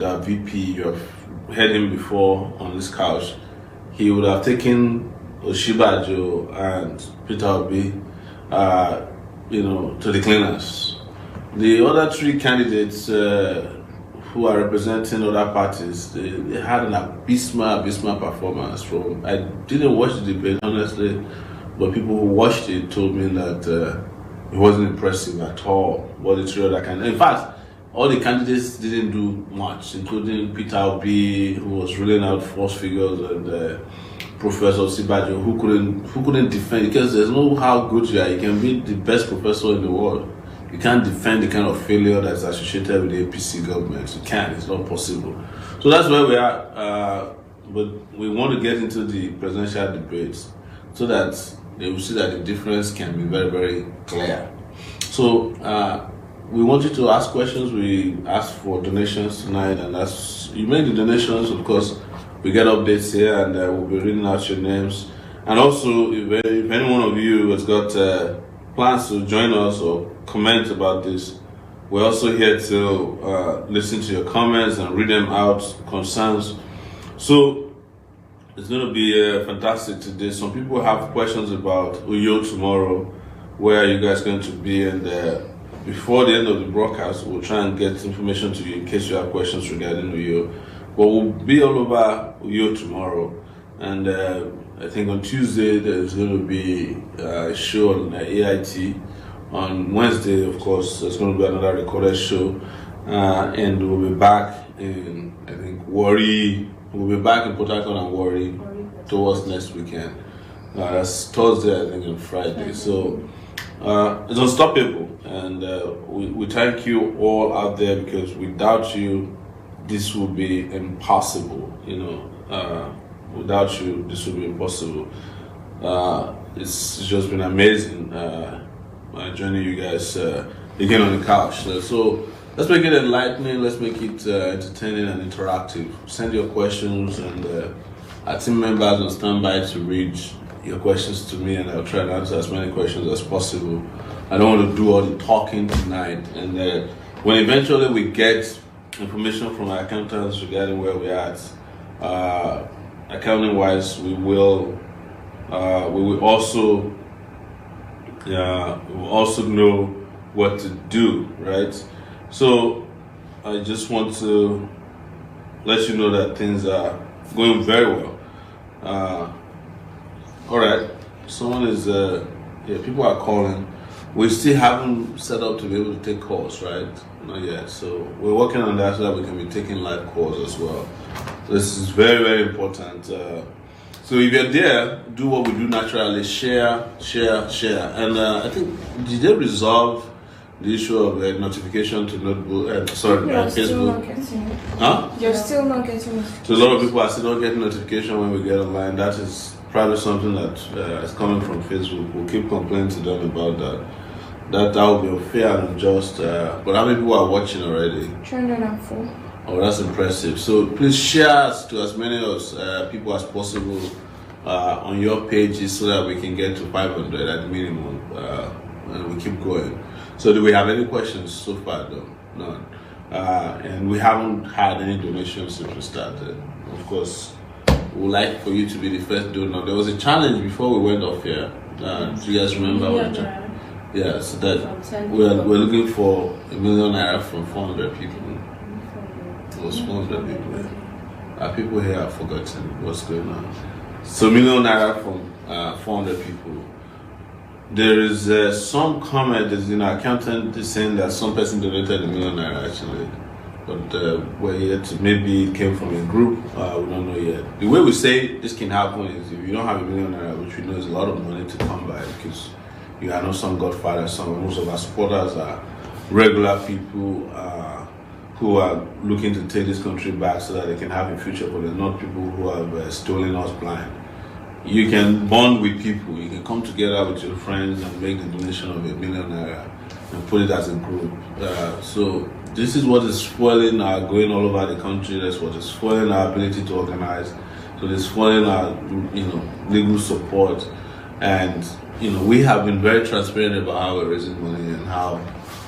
VP, you have heard him before on this couch, he would have taken Oshibajo and Peter Obi, to the cleaners. The other three candidates who are representing other parties, they had an abysmal performance. I didn't watch the debate, honestly, but people who watched it told me that it wasn't impressive at all. What the three other candidates, in fact, all the candidates didn't do much, including Peter Obi, who was ruling out false figures, and Professor Sibajo, who couldn't defend, because there's no how good you are. You can be the best professor in the world. You can't defend the kind of failure that's associated with the APC government. You can't. It's not possible. So that's where we are. But we want to get into the presidential debates so that they will see that the difference can be very, very clear. So we want you to ask questions. We ask for donations tonight, and as you make the donations, of course, we get updates here, and we'll be reading out your names. And also, if any one of you has got plans to join us or comment about this, we're also here to listen to your comments and read them out, concerns. So it's going to be fantastic today. Some people have questions about Uyo tomorrow. Where are you guys going to be? And before the end of the broadcast, we'll try and get information to you in case you have questions regarding Uyo. But we'll be all over Uyo tomorrow. And I think on Tuesday, there's going to be a show on AIT. On Wednesday, of course, there's going to be another recorded show. And we'll be back in, I think, Warri. We'll be back in Port Harcourt and Warri towards next weekend. That's Thursday, I think, and Friday. So it's unstoppable. And we thank you all out there, because without you, this would be impossible. Without you, this would be impossible. It's just been amazing joining you guys again on the couch. So let's make it enlightening. Let's make it entertaining and interactive. Send your questions, and our team members on standby to read your questions to me, and I'll try to answer as many questions as possible. I don't want to do all the talking tonight. And when eventually we get information from our accountants regarding where we're at, accounting wise, we will also know what to do, right? So I just want to let you know that things are going very well. All right, someone is people are calling. We still haven't set up to be able to take calls, right? Not yet. So we're working on that so that we can be taking live calls as well. This is very, very important. So if you're there, do what we do naturally: share. And I think, did they resolve the issue of notification to notebook? Facebook. You're still not getting notification. So a lot of people are still not getting notification when we get online. That is probably something that is coming from Facebook. We'll keep complaining to them about that. That will be unfair and unjust. But how many people are watching already? 304. Oh, that's impressive. So please share to as many people as possible on your pages so that we can get to 500 at the minimum. And we keep going. So do we have any questions so far? Though? None. And we haven't had any donations since we started. Of course, we would like for you to be the first donor. There was a challenge before we went off here. Do you guys remember? Yeah, so that we're looking for ₦1 million from 400 people. It was 400 people. Our people here have forgotten what's going on. So ₦1 million from 400 people. There is some comment, there's an accountant is saying that some person donated ₦1 million actually. But we're yet, maybe it came from a group, we don't know yet. The way we say this can happen is if you don't have ₦1 million, which we know is a lot of money to come by, because you are not some godfather. Most of our supporters are regular people who are looking to take this country back so that they can have a future, but they're not people who have stolen us blind. You can bond with people. You can come together with your friends and make the donation of ₦1 million and put it as a group. So this is what is fueling our going all over the country. That's what is fueling our ability to organize. So it's fueling our legal support. And we have been very transparent about how we're raising money and how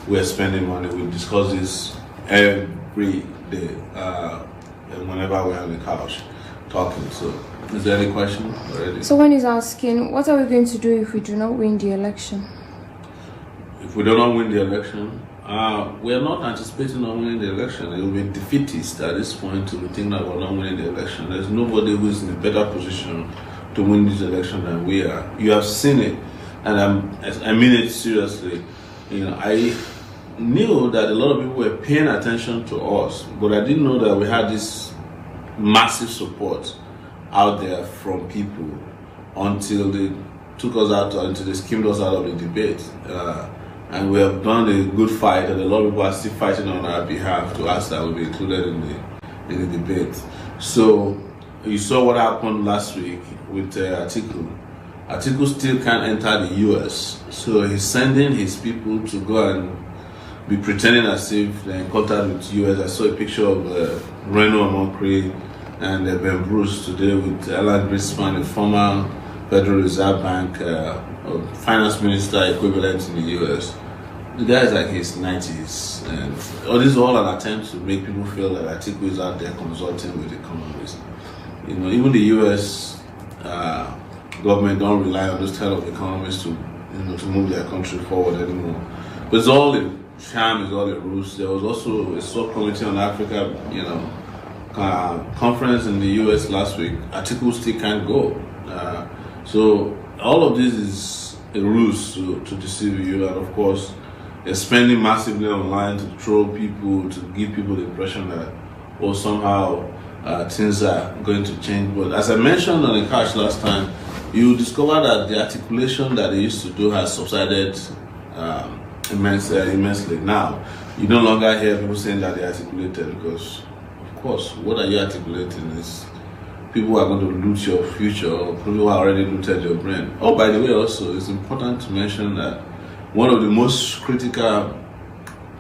we're spending money. We discuss this every day, and whenever we're on the couch talking. So, is there any question already? Someone is asking, what are we going to do if we do not win the election? If we do not win the election, we are not anticipating on winning the election. It will be defeatist at this point to think that we're not winning the election. There's nobody who is in a better position to win this election than we are. You have seen it, and I mean it seriously. You know, I knew that a lot of people were paying attention to us, but I didn't know that we had this massive support out there from people until they took us out, until they skimmed us out of the debate. And we have done a good fight, and a lot of people are still fighting on our behalf to ask that we be included in the debate. So you saw what happened last week with Atiku. Atiku still can't enter the US, so he's sending his people to go and be pretending as if they're in contact with US. I saw a picture of Reno Omokri and Ben Bruce today with Alan Greenspan, the former Federal Reserve Bank finance minister equivalent in the US. The guy is like his 90s, and this is all an attempt to make people feel that Atiku is out there consulting with economists. You know, even the US government don't rely on those kind of economists to move their country forward anymore. But it's all a sham, it's all a ruse. There was also a subcommittee on Africa, conference in the US last week. Atiku still can't go. So all of this is a ruse to deceive you, and of course they're spending massively online to troll people, to give people the impression that somehow things are going to change. But as I mentioned on the couch last time, you discover that the articulation that they used to do has subsided immensely. Now you no longer hear people saying that they articulated, because of course what are you articulating is people are going to loot your future, or people who already looted your brain. Oh, by the way, also, it's important to mention that one of the most critical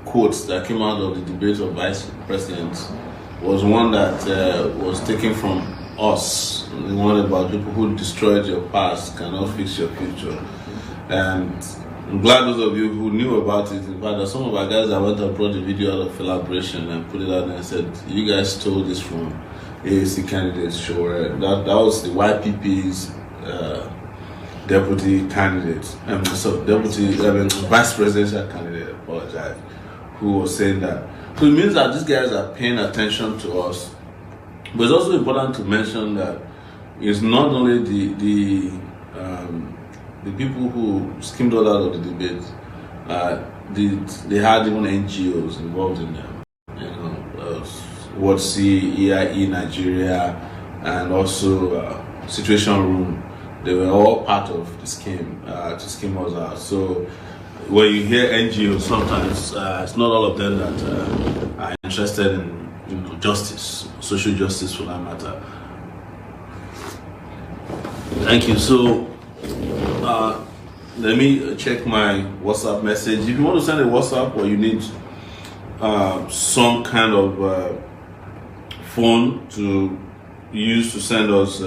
quotes that came out of the debate of vice presidents was one that was taken from us. The one about people who destroyed your past cannot fix your future. And I'm glad those of you who knew about it. In fact, some of our guys that went and brought the video out of collaboration and put it out there and said, you guys stole this from AAC candidates. Sowore. That was the YPP's deputy candidate, vice presidential candidate, apologize, who was saying that. So it means that these guys are paying attention to us. But it's also important to mention that it's not only the people who skimmed all out of the debate. They had even NGOs involved in them. WOTC, EIE Nigeria, and also Situation Room. They were all part of the scheme to skim us out. So when you hear NGOs, sometimes it's not all of them that are interested in justice, social justice for that matter. Thank you. So let me check my WhatsApp message. If you want to send a WhatsApp, or you need some kind of phone to use to send us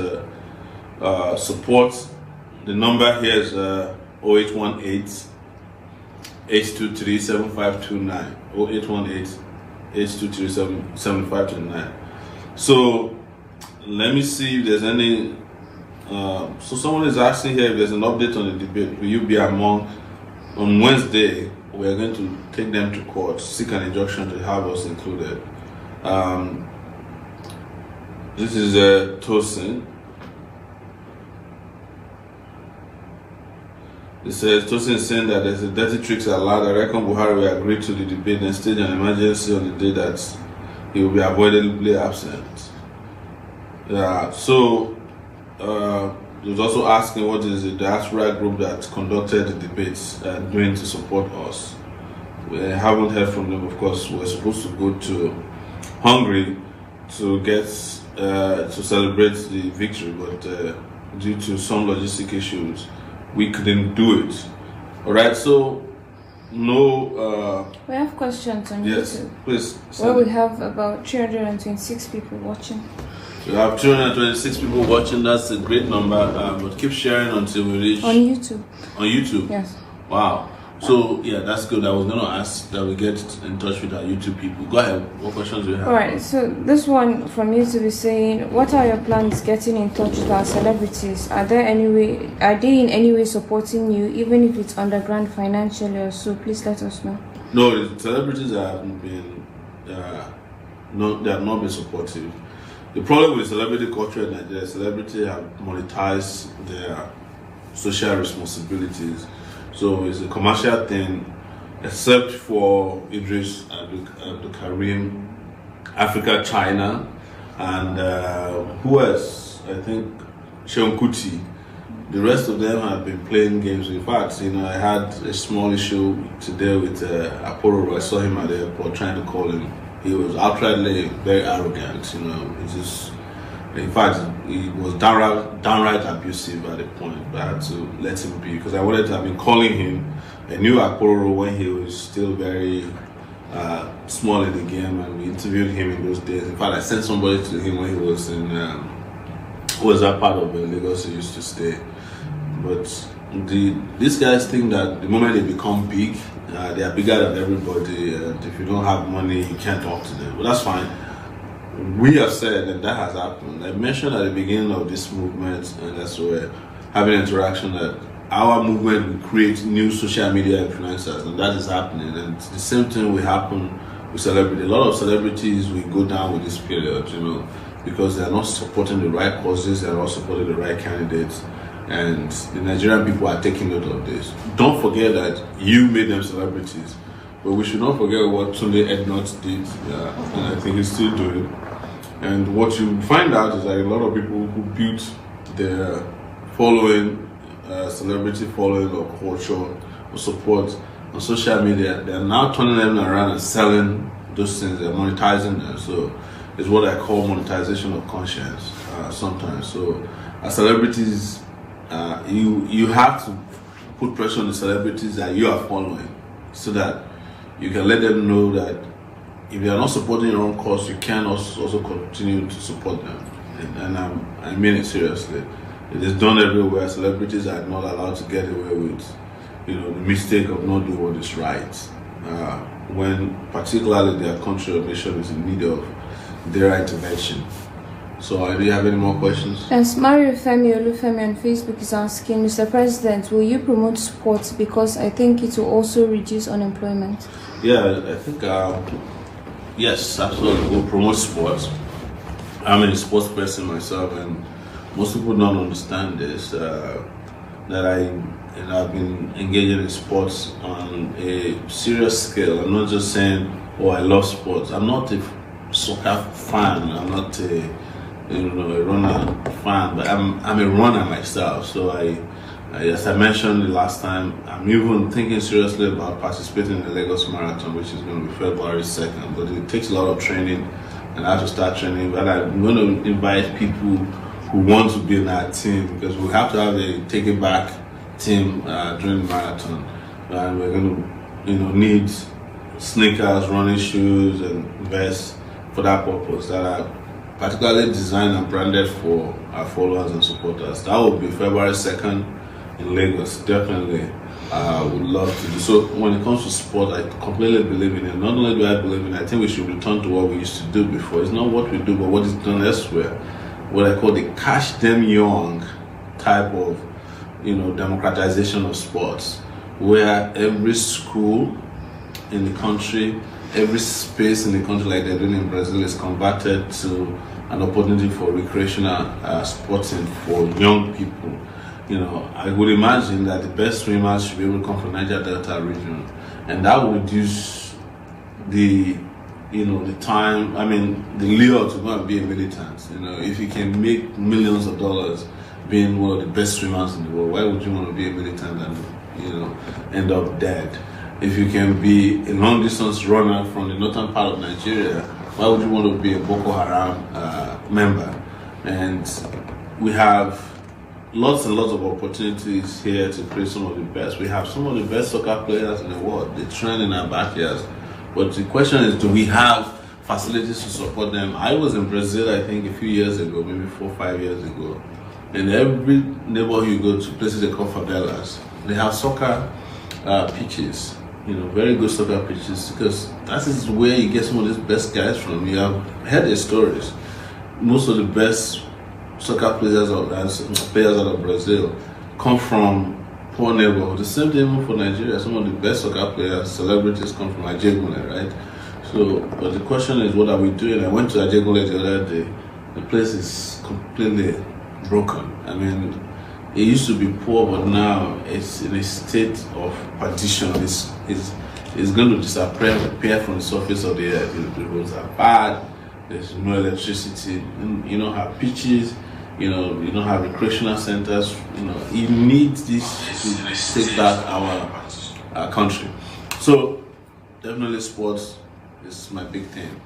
support, the number here is 0818 823 7529. 0818 823 7529. So let me see if there's any. So someone is asking here if there's an update on the debate. Will you be among? On Wednesday, we are going to take them to court, seek an injunction to have us included. This is Tosin. It says, Tosin is saying that there's a dirty tricks allowed. I reckon Buhari will agree to the debate and stage an emergency on the day that he will be avoidably absent. So he was also asking what is the diaspora group that conducted the debates doing to support us. We haven't heard from them. Of course, we're supposed to go to Hungary to get to celebrate the victory, but due to some logistic issues, we couldn't do it. All right, so no. We have questions on yes, YouTube. Please. Well, we have about 326 people watching. We have 226 people watching. That's a great number. But keep sharing until we reach. On YouTube. On YouTube. Yes. Wow. So yeah, that's good. I was gonna ask that we get in touch with our YouTube people. Go ahead. What questions do you have? All right. So this one from YouTube is saying, "What are your plans getting in touch with our celebrities? Are they in any way supporting you, even if it's underground financially or so? Please let us know." No, the celebrities haven't been. They have not been supportive. The problem with celebrity culture in Nigeria, celebrities have monetized their social responsibilities. So it's a commercial thing, except for Idris Abdul Karim, Africa, China, and who else? I think Seun Kuti. The rest of them have been playing games. In fact, I had a small issue today with Apollo. I saw him at the airport trying to call him. He was outrightly very arrogant. In fact, he was downright abusive at a point, but I had to let him be because I've been calling him. I knew Akporo when he was still very small in the game, and we interviewed him in those days. In fact, I sent somebody to him when he was in, was that part of Lagos he used to stay. But these guys think that the moment they become big, they are bigger than everybody, and if you don't have money, you can't talk to them. But that's fine. We have said that has happened. I mentioned at the beginning of this movement, and that's where having interaction, that our movement will create new social media influencers, and that is happening. And the same thing will happen with celebrity. A lot of celebrities will go down with this period, because they are not supporting the right causes, they are not supporting the right candidates, and the Nigerian people are taking note of this. Don't forget that you made them celebrities. But we should not forget what Tunde Ednut did, and I think he's still doing. And what you find out is that a lot of people who built their following, celebrity following or culture or support on social media, they're now turning them around and selling those things. They're monetizing them. So it's what I call monetization of conscience sometimes. So as celebrities, you have to put pressure on the celebrities that you are following, so that you can let them know that if they are not supporting your own cause, you can also continue to support them. And I mean it seriously. It is done everywhere. Celebrities are not allowed to get away with, the mistake of not doing what is right, when particularly their country or nation is in need of their intervention. So, do you have any more questions? Yes, Mario Femi Olufemi on Facebook is asking, Mr. President, will you promote sports, because I think it will also reduce unemployment? Yeah, I think, yes, absolutely. We'll promote sports. I'm a sports person myself, and most people don't understand this, that I've been engaging in sports on a serious scale. I'm not just saying, oh, I love sports. I'm not a soccer fan. I'm not a runner fan, but I'm a runner myself. So as I mentioned the last time, I'm even thinking seriously about participating in the Lagos Marathon, which is going to be February 2nd. But it takes a lot of training, and I have to start training. But I'm going to invite people who want to be in our team, because we have to have a Takeitback team during the marathon, and we're going to need sneakers, running shoes, and vests for that purpose, that are particularly designed and branded for our followers and supporters. That will be February 2nd in Lagos. Definitely, would love to do. So when it comes to sport, I completely believe in it. Not only do I believe in it, I think we should return to what we used to do before. It's not what we do, but what is done elsewhere. What I call the catch them young type of, democratization of sports, where every school in the country, every space in the country, like they're doing in Brazil, is converted to an opportunity for recreational sporting for young people. I would imagine that the best swimmers should be able to come from Niger Delta region, and that would reduce the time, the lure to go and be a militant. If you can make millions of dollars being one of the best swimmers in the world, why would you want to be a militant and, end up dead? If you can be a long distance runner from the northern part of Nigeria, why would you want to be a Boko Haram member? And we have lots and lots of opportunities here to create some of the best. We have some of the best soccer players in the world. They train in our backyards. But the question is, do we have facilities to support them? I was in Brazil, I think, a few years ago, maybe 4 or 5 years ago. And every neighborhood you go to, places they call favelas, they have soccer pitches. Very good soccer pitches, because that is where you get some of these best guys from. You have heard their stories. Most of the best soccer players out of Brazil come from poor neighborhood. The same thing for Nigeria. Some of the best soccer players, celebrities, come from Ajegunle, right? So, but the question is, what are we doing? I went to Ajegunle the other day. The place is completely broken. I mean, it used to be poor, but now it's in a state of perdition. It's going to disappear from the surface of the earth. The roads are bad. There's no electricity. You don't have pitches. You don't have recreational centers. You need this to take back our country. So definitely sports is my big thing.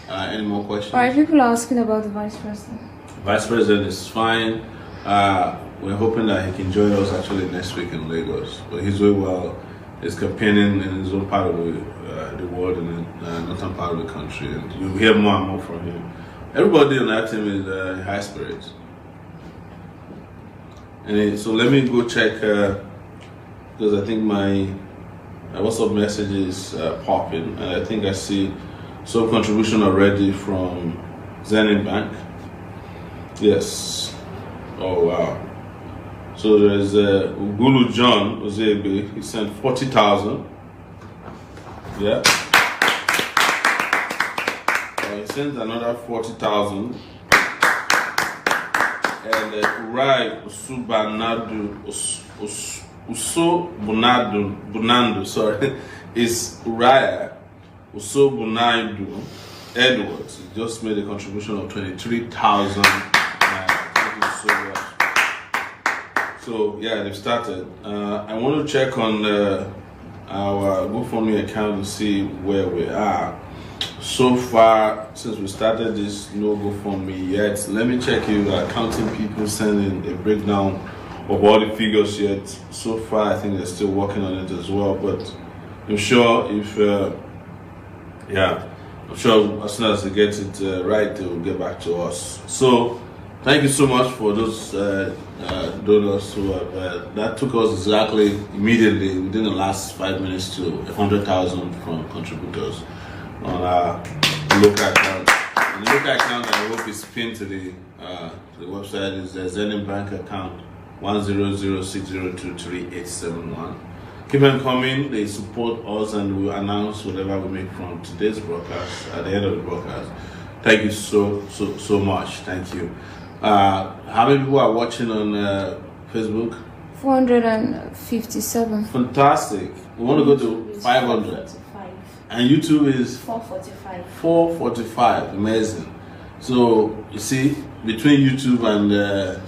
Any more questions? All right, people are asking about the vice president. Vice president is fine. We're hoping that he can join us actually next week in Lagos. But he's doing well. He's campaigning in his own part of the world and in the northern part of the country. And you'll hear more and more from him. Everybody on that team is in high spirits. So let me go check, because I think my WhatsApp message is popping. And I think I see some contribution already from Zenith Bank. Yes. Oh, wow. So there's Ugulu John Ozebe. He sent 40,000. Yeah. He sent another 40,000. And Urai Bunando, sorry, is Uriah Usobunaidu Edwards. He just made a contribution of 23,000. Thank you so much. So yeah, they've started. I want to check on our GoFundMe account to see where we are. So far, since we started this, no GoFundMe yet. Let me check if the accounting people sending a breakdown of all the figures yet. So far, I think they're still working on it as well. But I'm sure if, I'm sure as soon as they get it right, they will get back to us. So thank you so much for those donors who have. That took us exactly immediately within the last 5 minutes to 100,000 from contributors on our local account. And the local account, I hope, is pinned to the website. Is the Zenith Bank account 10060233871. Keep them coming. They support us, and we'll announce whatever we make from today's broadcast at the end of the broadcast. Thank you so much. Thank you. How many people are watching on Facebook? 457. Fantastic. We want to go to 500. And YouTube is 445. 445. Amazing. So you see, between YouTube and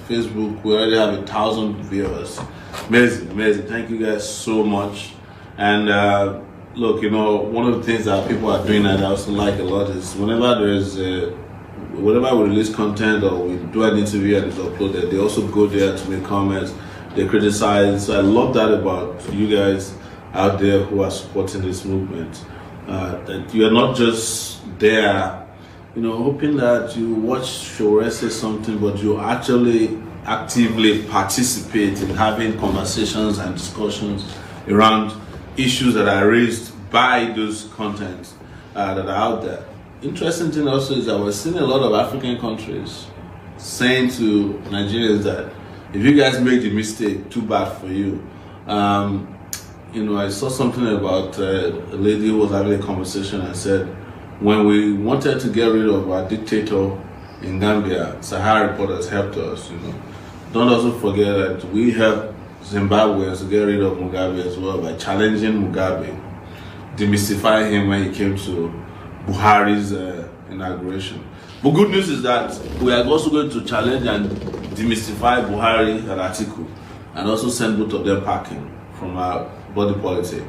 Facebook, we already have 1,000 viewers. Amazing. Thank you guys so much. And look, one of the things that people are doing that I also like a lot is whenever we release content or we do an interview and it's uploaded, they also go there to make comments. They criticize. So I love that about you guys out there who are supporting this movement. That you are not just there, hoping that you watch Sowore say something, but you actually actively participate in having conversations and discussions around issues that are raised by those contents that are out there. Interesting thing also is that we're seeing a lot of African countries saying to Nigerians that if you guys make the mistake, too bad for you. I saw something about a lady who was having a conversation and said, when we wanted to get rid of our dictator in Gambia, Sahara reporters helped us. Don't also forget that we helped Zimbabweans to get rid of Mugabe as well by challenging Mugabe, demystifying him when he came to Buhari's inauguration. But good news is that we are also going to challenge and demystify Buhari and Atiku, and also send both of them packing from our body politic.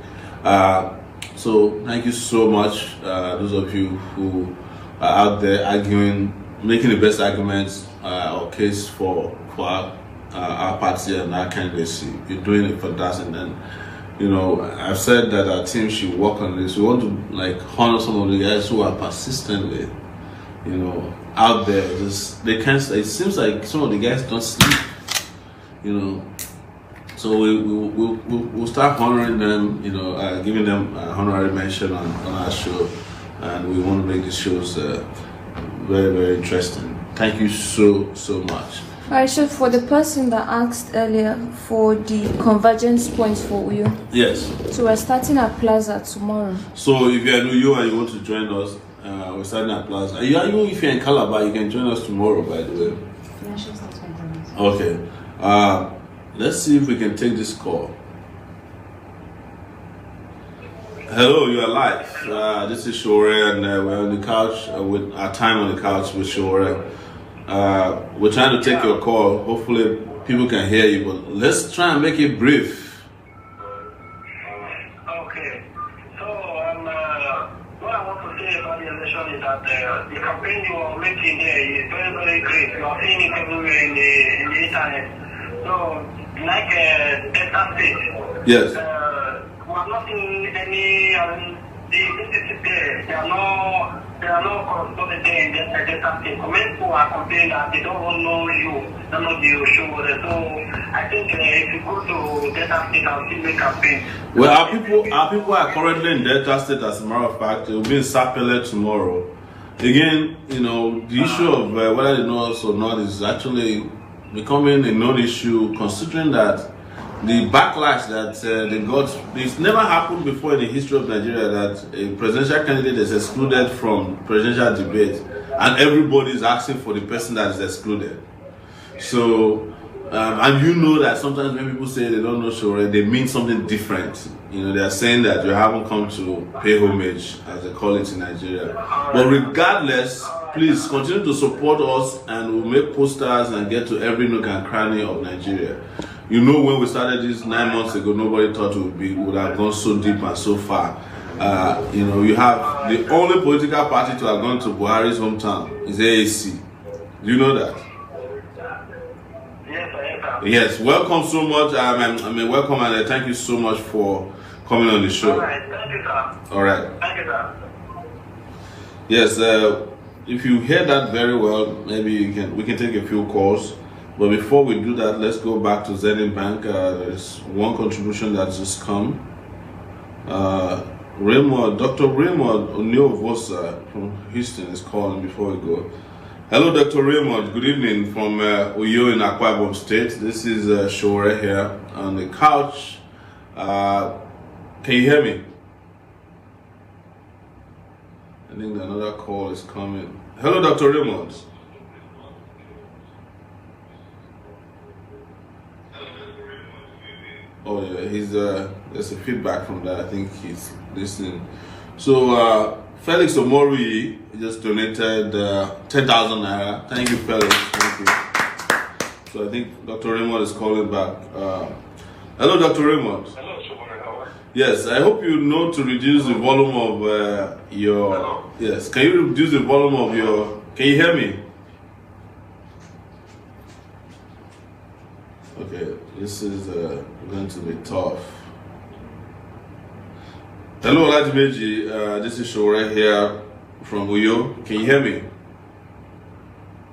So thank you so much, those of you who are out there arguing, making the best arguments or case for our party and our candidacy. You're doing it fantastic. And I've said that our team should work on this. We want to honor some of the guys who are persistently, out there. They can't. It seems like some of the guys don't sleep. So we'll start honoring them, you know, giving them a honorary mention on our show, and we want to make the shows very, very interesting. Thank you so much. Alright, so for the person that asked earlier for the convergence points for Uyo. Yes. So we're starting at Plaza tomorrow. So if you're in Uyo and you want to join us, we're starting at Plaza. If you're in Calabar, you can join us tomorrow, by the way. Okay. Let's see if we can take this call. Hello, you are live. This is Sowore, and we're on the couch with our time on the couch with Sowore. We're trying to take your call. Hopefully, people can hear you, but let's try and make it brief. Okay. So, what I want to say about the election is that the campaign you are making there is very, very great. You are seeing it everywhere in the internet. So, like Delta State. Yes. We have not seen any. They are not corresponding there in Delta State. Many people are complaining that they don't know you, don't know the show. So, I think if you go to Delta State and see the campaign. Well, our people are currently in Delta State. As a matter of fact, it will be in Sapele tomorrow. Again, you know, the issue of whether they know us or not is actually becoming a non-issue, considering that the backlash that they got, it's never happened before in the history of Nigeria that a presidential candidate is excluded from presidential debate and everybody is asking for the person that is excluded. So, and you know that sometimes when people say they don't know Sowore, they mean something different. You know, they are saying that you haven't come to pay homage, as they call it in Nigeria. But regardless, please continue to support us, and we'll make posters and get to every nook and cranny of Nigeria. You know, when we started this 9 months ago, nobody thought we would have gone so deep and so far. You know, you have the only political party to have gone to Buhari's hometown is AAC. Do you know that? Yes, welcome so much. I mean, welcome, and thank you so much for coming on the show. All right, thank you, sir. All right. Thank you, sir. Yes, if you hear that very well, maybe we can take a few calls. But before we do that, let's go back to Sydenews. There's one contribution that's just come. Dr. Raymond Onyovosa from Houston is calling before we go. Hello, Dr. Raymond. Good evening from Uyo in Akwa Ibom State. This is Sowore here on the couch. Can you hear me? I think another call is coming. Hello, Dr. Raymond. Oh yeah, there's a feedback from that. I think he's listening. So Felix Omori just donated 10,000 naira. Thank you, Felix. Thank you. So I think Dr. Raymond is calling back. Hello, Dr. Raymond. Hello, Sowore. How are you? Yes, I hope you know to reduce the volume of your. Hello? Yes, can you reduce the volume of your? Can you hear me? Okay, this is going to be tough. Hello, Olajimeji. This is Sowore here from Uyo. Can you hear me?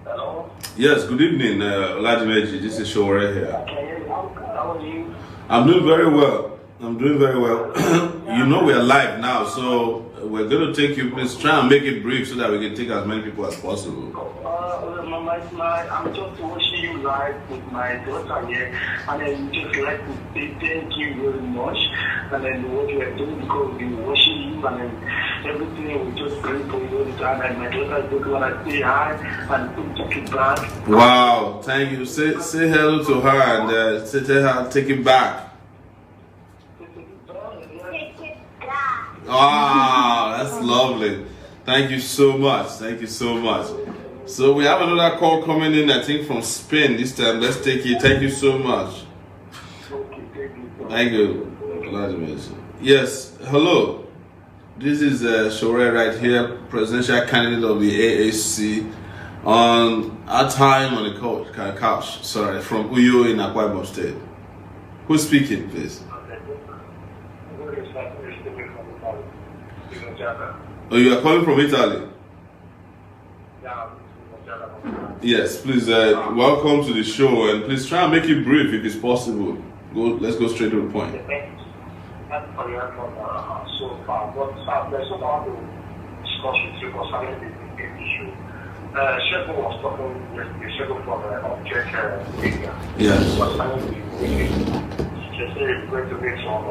Hello? Yes, good evening, Olajimeji. This is Sowore here. How are you? I'm doing very well. You know we are live now, so we're going to take you. Please try and make it brief so that we can take as many people as possible. I'm just watching you live with my daughter here, and then just like to say thank you very much, and then what you are doing, because we've been watching you, and then everything we just pray for you all the time, and my daughter just want to say hi and take it back. Wow, thank you. Say hello to her and tell her take it back. Wow, that's lovely. Thank you so much. Thank you so much. So we have another call coming in, I think from Spain this time. Let's take it. Thank you so much. Thank you. Yes, hello. This is Sowore right here, presidential candidate of the AAC on our time on the couch. Sorry, from Uyo in Akwa Ibom State. Who's speaking, please? Oh, you are calling from Italy? Yes, please welcome to the show, and please try and make it brief if it's possible. Let's go straight to the point. That's for your so far. But there's something I want to discuss with you concerning the issue. Shego was talking yesterday, Shego from Object Media. Yes. She said it's going to make some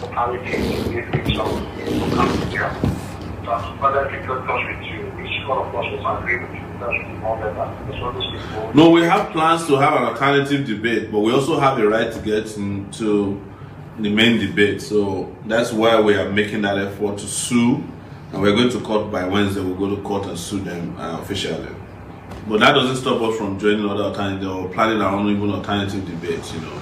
locality, some locality. But other people touch with you, which one of us will agree with you. No, we have plans to have an alternative debate, but we also have the right to get into the main debate. So that's why we are making that effort to sue, and we're going to court by Wednesday. We'll go to court and sue them officially. But that doesn't stop us from joining other alternatives or planning our own even alternative debates, you know.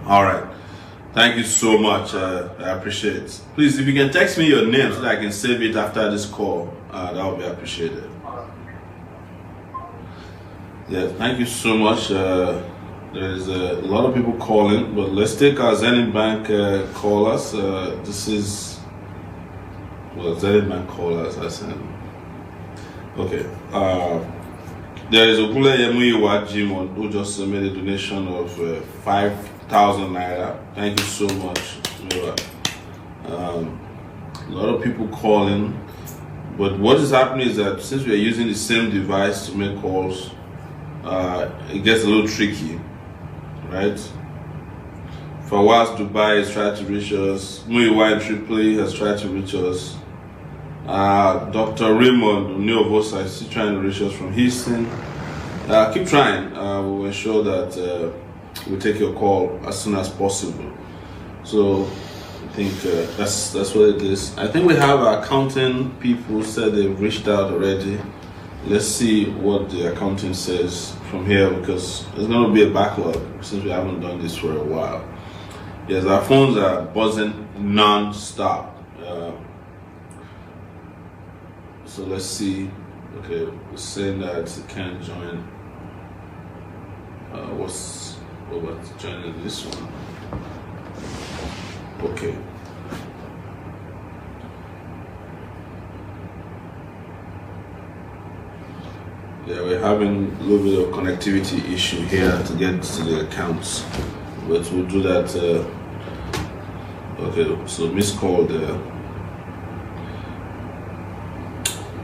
All right. Thank you so much. I appreciate it. Please, if you can text me your name so that I can save it after this call, that would be appreciated. Yeah, thank you so much. There's a lot of people calling, but let's take our Zenith Bank callers. This is, well, Zenith Bank callers, I said. Okay. There is Ogule Yemuyiwa Jimon who just made a donation of 5,000 naira. Thank you so much. A lot of people calling, but what is happening is that since we are using the same device to make calls, it gets a little tricky, right? Fawaz Dubai has tried to reach us. Muyiwa in Tripoli has tried to reach us. Dr. Raymond Neovosa is still trying to reach us from Houston. Keep trying. We'll ensure that we'll take your call as soon as possible. So I think that's what it is. I think we have our accounting people said they've reached out already. Let's see what the accounting says from here, because there's going to be a backlog since we haven't done this for a while. Yes, our phones are buzzing non-stop. So let's see. Okay, we're saying that it can't join. What's about joining this one? Okay. Yeah, we're having a little bit of connectivity issue here to get to the accounts, but we'll do that. Okay, so missed call there.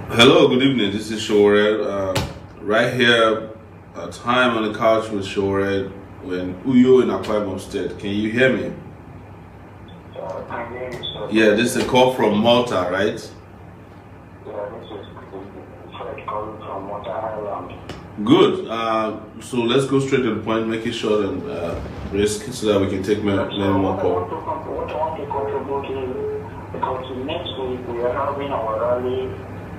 Hello, good evening. This is Sowore. Right here at Time on the Couch with Sowore when Uyo in Akwa Ibom State. Can you hear me? Yeah, this is a call from Malta, right? Yeah, this is Fred calling from Malta Island. Good. So let's go straight to the point, make it short and brisk so that we can take many more calls. What I want to contribute is because next week we are having our rally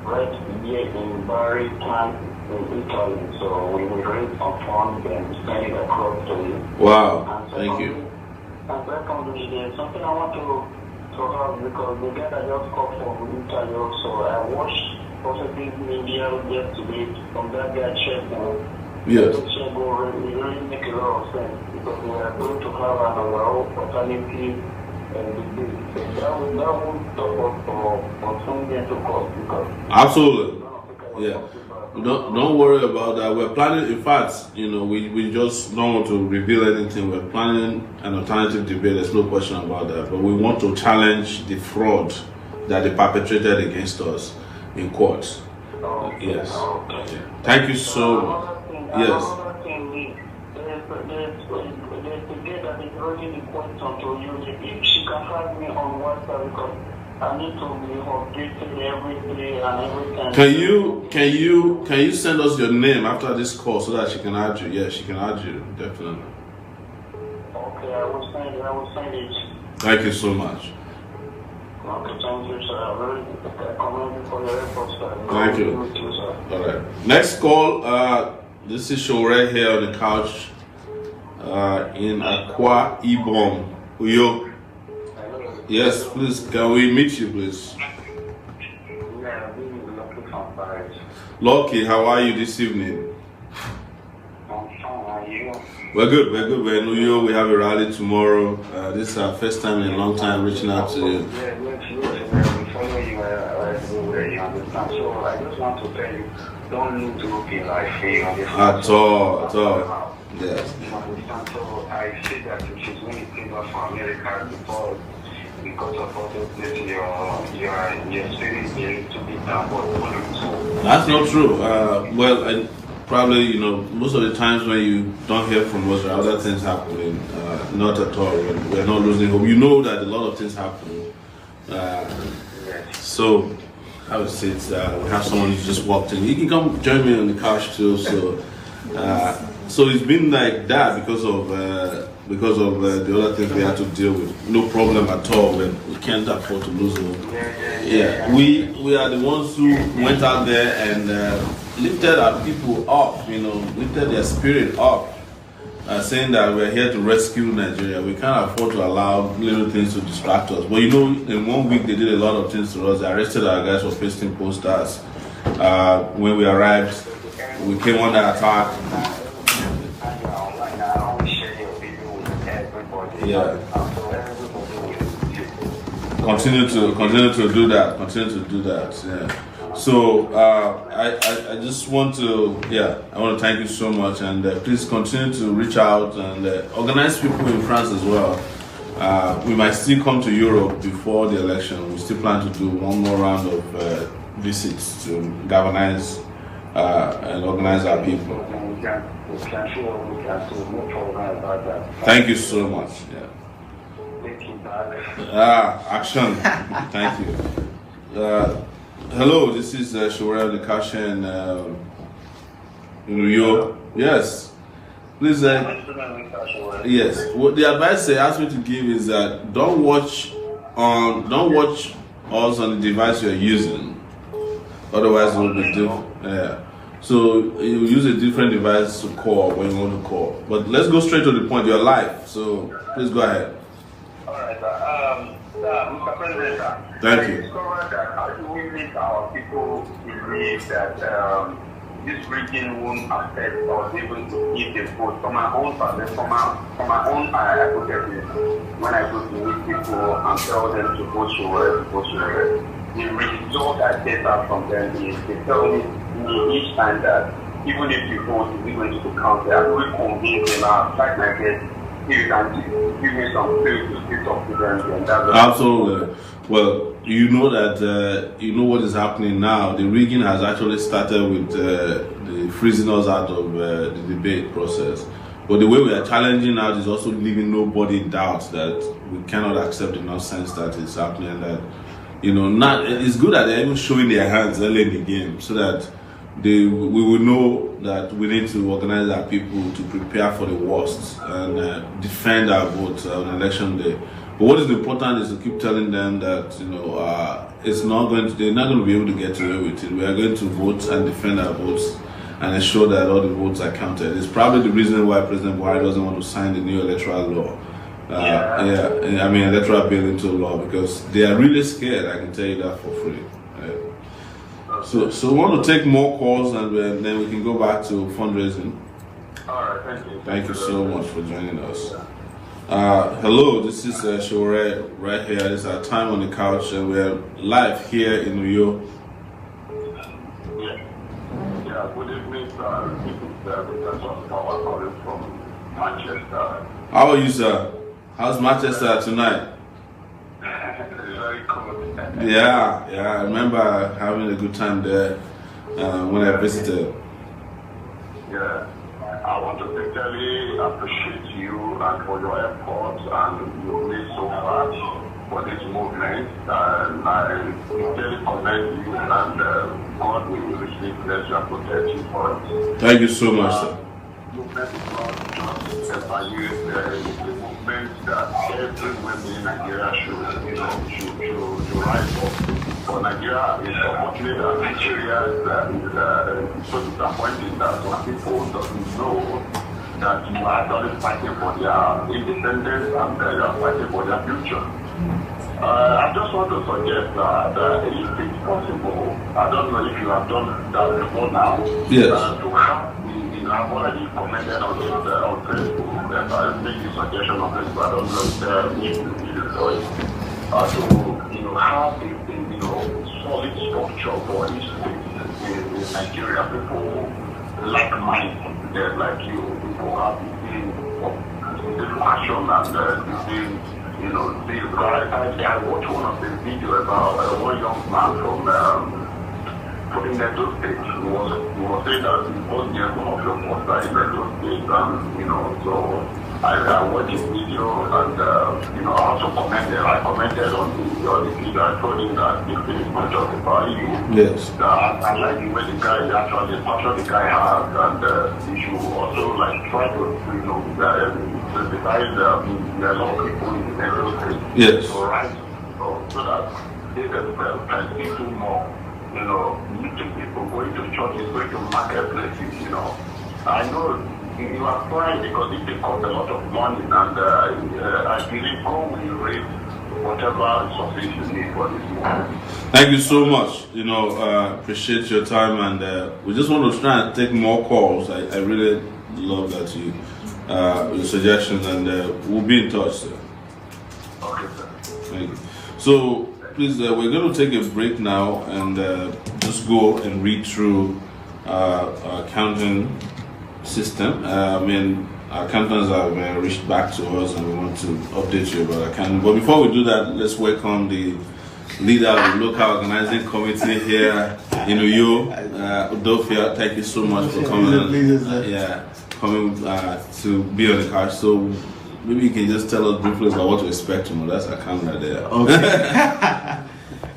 right here in Bari Camp in Italy. So we will raise some funds and send it across to you. Wow, thank you. And secondly, there's something I want to have because the guy that just called from Italy also, I watched positive media yesterday from that guy Chego. Yes. Chego really make a lot of sense because we are going to have an overall alternative debate. That will stop us from something to cost because Absolutely. Yeah. Don't worry about that. We're planning, in fact, you know, we just don't want to reveal anything. We're planning an alternative debate, there's no question about that. But we want to challenge the fraud that they perpetrated against us in court. Yes. Yeah. Thank you so much. Yes. Another thing, there's the girl that is raising the question to you. If she can find me on WhatsApp because I need to be updated every day and every time. Can you send us your name after this call so that she can add you? Yes, she can add you, definitely. Okay, I will send it. Thank you so much. Okay, thank you, sir. I really commend you for your efforts, sir. Thank you. All right. Next call. This is Sowore here on the couch in Akwa Ibom, Uyo. Yes, please. Can we meet you, please? Yeah, this is Lucky from Paris. Lucky, how are you this evening? I'm fine, how are you? We're good. We're in Uyo. We have a rally tomorrow. This is our first time in a long time reaching out to you. Yeah, we follow you everywhere. You understand. So I just want to tell you, don't need to look in like fail. At all. Yes. You understand? So I say that it is when you came back from America because of all those things, your spirit is a little bit down, but That's not true. Well, I probably, you know, most of the times when you don't hear from us, there are other things happening. Not at all. We're not losing hope. You know that a lot of things happen. So I would say it's, we have someone who just walked in. You can come join me on the couch too. So it's been like that because of the other things we had to deal with. No problem at all. We can't afford to lose hope. Yeah, we are the ones who went out there and lifted our people up. You know, lifted their spirit up. Saying that we're here to rescue Nigeria. We can't afford to allow little things to distract us. But you know, in 1 week they did a lot of things to us. They arrested our guys for pasting posters. When we arrived, we came under attack. Yeah. Continue to do that. Yeah. So I just want to I want to thank you so much, and please continue to reach out and organize people in France as well. We might still come to Europe before the election. We still plan to do one more round of visits to galvanize and organize our people. Thank you so much. Yeah. Action. Thank you. Hello, this is Sowore Nikasha in New York. Yes. Please. Yes. What the advice they asked me to give is that don't watch us on the device you're using. Otherwise, it will be different. Yeah. So you use a different device to call when you want to call. But let's go straight to the point. You're live, so please go ahead. All right, Mr. President, thank you. How do we make our people believe that this region won't affect or even if they vote? From my own hypothesis, when I go to meet people and tell them to vote Sowore, the result I get back from them is they tell me each time that even if you vote, if you going to the county, I will convince them, I'll try my best. If you can give me some space to speak up to them, and that's absolutely. Well, you know that you know what is happening now. The rigging has actually started with the freezing us out of the debate process. But the way we are challenging out is also leaving nobody in doubt that we cannot accept the nonsense that is happening. That it's good that they're even showing their hands early in the game so that we will know that we need to organize our people to prepare for the worst and defend our votes on election day. But what is important is to keep telling them that they're not going to be able to get away with it. We are going to vote and defend our votes and ensure that all the votes are counted. It's probably the reason why President Buhari doesn't want to sign the new electoral law. Electoral bill into law, because they are really scared. I can tell you that for free. So we want to take more calls and then we can go back to fundraising. All right, thank you. Thank you so much for joining us. Hello, this is Sowore right here. It's our time on the couch, and we're live here in New York. Yeah, good evening, sir. This is Power calling from Manchester. How are you, sir? How's Manchester tonight? Very cold. Yeah, I remember having a good time there when I visited. Yeah, I want to sincerely appreciate you and for your efforts and your made so far for this movement. And I sincerely commend you, and God will receive pleasure and protect you for it. Thank you so much, sir. Movement is not just evaluate the movement that every woman in Nigeria should rise up. For Nigeria is unfortunate that Nigeria is so disappointing that some people doesn't know that you are actually fighting for their independence and you are fighting for their future. I just want to suggest that if it's possible, I don't know if you have done that before now, yes. To have I've already commented on Facebook that I make the suggestion on Facebook. I don't know if you do it. To have a solid structure for this in Nigeria. People like mind, they're like you. People have the passion and the you know, I watched one of the videos about one young man from Edo State. He was saying that he was near one of your posters in Edo State, and you know, so I watched his video, and you know, I also commented on the video. I told him that this thing is not just about you. Yes. I like the way the guy actually, the passion the guy has, and you should also like try to, you know, besides there are a lot of people in the Edo State. Yes. So right, so that they can do more. You know, meeting people, going to churches, going to marketplaces, you know. I know you are trying because it costs a lot of money, and I believe God will raise whatever resources you need for this moment. Thank you so much. You know, appreciate your time, and we just want to try and take more calls. I really love that your suggestions, and we'll be in touch, sir. Okay, sir. Thank you. So, please, we're going to take a break now and just go and read through our accounting system. I mean, our accountants have reached back to us and we want to update you about accounting. But before we do that, let's welcome the leader of the local organizing committee here in Uyo, Udofia. Thank you so much for coming. Coming to be on the couch. So maybe you can just tell us briefly about what to expect tomorrow. That's our camera there. Okay.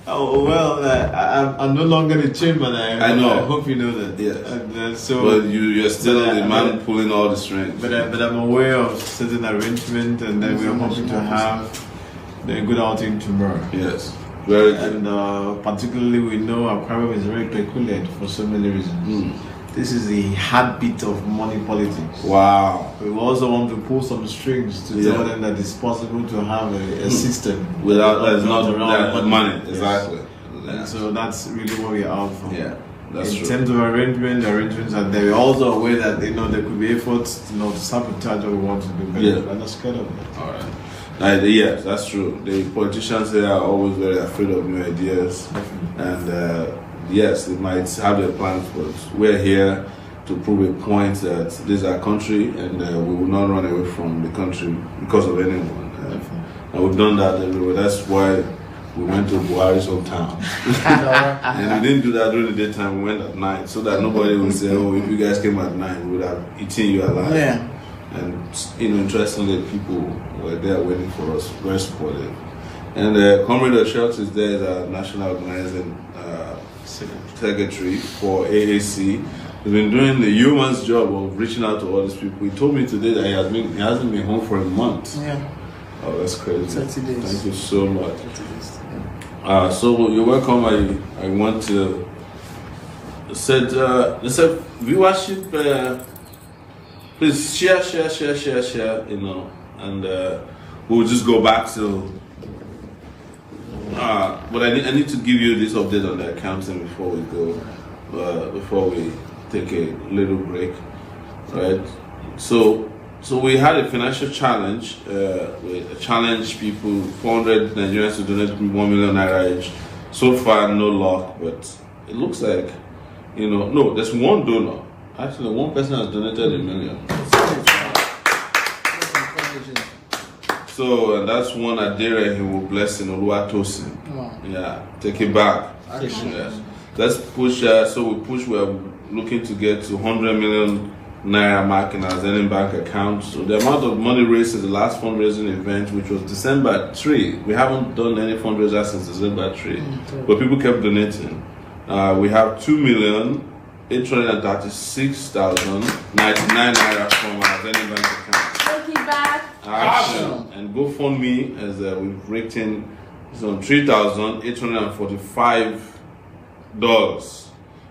Oh, well, I'm no longer the chairman. I know. I hope you know that. Yes. So, but you're still the man pulling all the strings. But I'm aware of certain arrangement, and then we're hoping to have the good outing tomorrow. Yes. Very good. And particularly, we know our program is very peculiar for so many reasons. This is the heartbeat of money politics. Wow. We also want to pull some strings to tell them that it's possible to have a system without not money. Exactly. And so that's really what we're out for. Yeah, that's in true. terms of arrangements are there. We're also aware that there could be efforts to sabotage what we want to do. But we're not scared of it. All right. Yes, that's true. The politicians here are always very afraid of new ideas, and yes, they might have their plans, but we're here to prove a point that this is our country, and we will not run away from the country because of anyone. And we've done that everywhere. That's why we went to Buhari's hometown. And we didn't do that during the daytime, we went at night, so that nobody would say, oh, if you guys came at night, we would have eaten you alive. Yeah. And interestingly, people were there waiting for us, very supportive. And Comrade Schultz is there as our national organizing secretary for AAC. He's been doing the human's job of reaching out to all these people. He told me today that he hasn't been home for a month. Yeah. Oh, that's crazy. 30 days. Thank you so much. 30 days. Yeah. So you're welcome. I want to said viewership. Please share. And we'll just go back to. But I need to give you this update on the accounting before we go, before we take a little break, right? So we had a financial challenge. We challenged people, 400 Nigerians to donate 1 million naira each. So far, no luck, but it looks like, no, there's one donor. Actually, one person has donated 1 million. So, and that's one Adere he will bless in Oluwatosin. Wow. Yeah, take it back. Yes. Let's push, we're looking to get to 100 million naira mark in our Zenith Bank account. So the amount of money raised in the last fundraising event, which was December 3, we haven't done any fundraiser since December 3, but people kept donating. We have 2,836,099 naira from our Zenith Bank account. Takeitback. Action. And GoFundMe, as we've raked in some $3,845.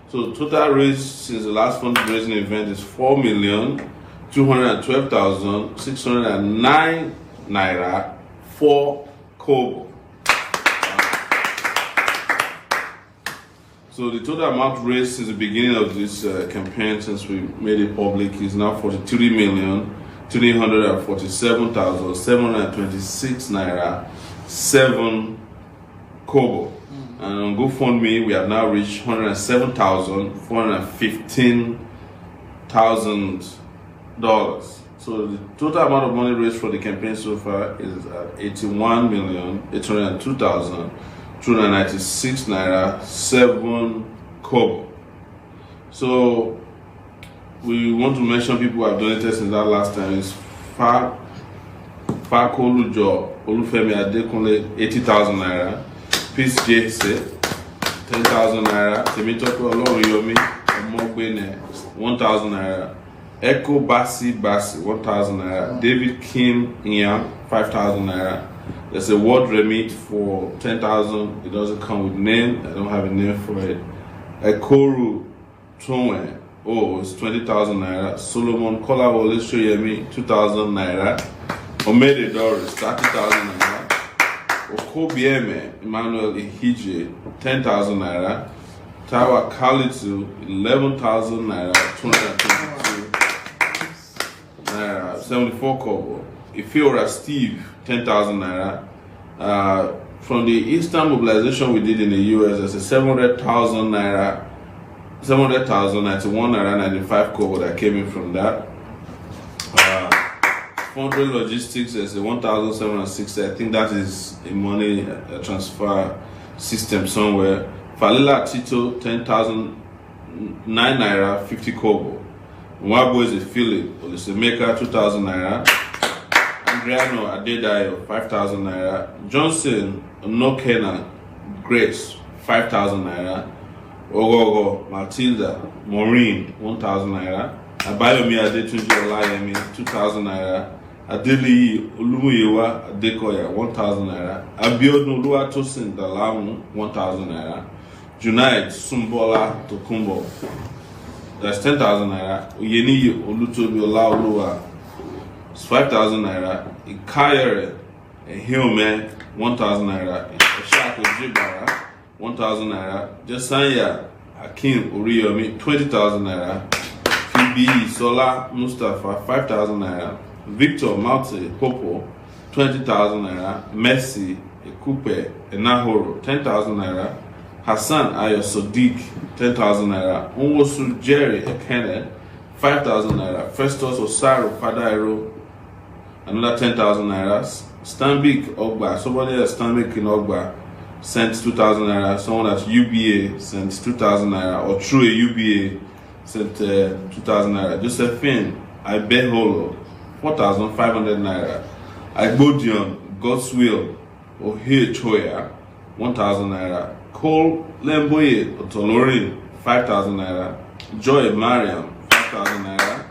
So total raise since the last fundraising event is 4,212,609 naira 4 kobo. So the total amount raised since the beginning of this campaign, since we made it public, is now 43,347,726 naira 7 kobo. And on GoFundMe, we have now reached $107,415,000. So the total amount of money raised for the campaign so far is at 81,802,296 naira 7 kobo. So we want to mention people who have donated since that last time. Is Fakolujo Olufemi Adekunle 80,000 naira, Peace Jesse 10,000 naira, Temitope Oloriyomi Omogbene 1,000 naira, Echo Basi 1,000 naira, David Kim Inyam 5,000 naira. There's a word remit for 10,000. It doesn't come with name. I don't have a name for it. Ekoru Tonwe, it's 20,000 naira. Solomon Kolawole Shoyemi 2,000 naira. Omede Doris 30,000 naira. Okobieme Emmanuel Ihije 10,000 naira. Tawa Kalitu 11,000 naira 222 naira 74 kobo. Ifiora Steve 10,000 naira. From the Eastern mobilization we did in the US, there's a 700,000 naira, 700,091 naira 95 kobo that came in from that. 400 logistics, there's a 1,760. I think that is a money transfer system somewhere. Falila Tito 10,009 naira 50 kobo. Mwabo is a Philip Olisemeka 2,000 naira. Adriano Adedayo 5,000 naira. Johnson Nokena Grace 5,000 naira. Ogogo Matilda Maureen 1,000 naira. Abayomi Adetunji Olayemi 2,000 naira. Adeli Olumuyewa Adekoya 1,000 naira. Abiodun Oluwatosin Dalamu 1,000 naira. Junaid Sumbola Tokumbo, that's 10,000 naira. Uyeniyi Olutobi Olaoluwa, it's 5,000 naira. Ikayere Ehilme 1,000 naira. Eshako Jibara 1,000 naira. Jasanya Akim Uriyomi 20,000 naira. Fibi Sola Mustafa 5,000 naira. Victor Malte Popo 20,000 naira. Messi Ekupe Enahoro 10,000 naira. Hassan Ayo Sadiq 10,000 naira. Unwosu Jerry Ekene 5,000 naira. Festus Osaru Fadairo another 10,000 naira. Stanbic Ogba, somebody at Stanbic in Ogba sent 2,000 naira. Someone at UBA sent 2,000 naira, or through a UBA sent 2,000 naira. Josephine Ibeholo 4,500 naira. Agbodion Godswill Ohie Choya 1,000 naira. Cole Lemboye Otolorin 5,000 naira. Joy Mariam 5,000 naira.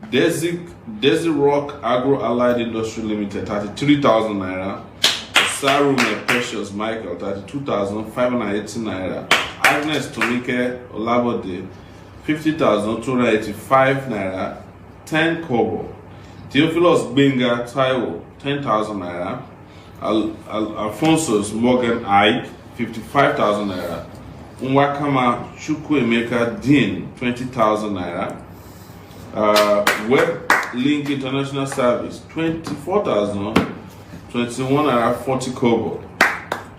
Desi Rock Agro Allied Industry Limited 33,000 naira. Sarume Precious Michael 32,580 naira. Agnes Tomike Olabode 50,285 naira 10 kobo. Theophilus Benga Taiwo 10,000 naira. Alphonsus Morgan Ike 55,000 naira. Nwakama Chukwuemeka Dean 20,000 naira. Web Link International Service 24,021 naira 40 kobo.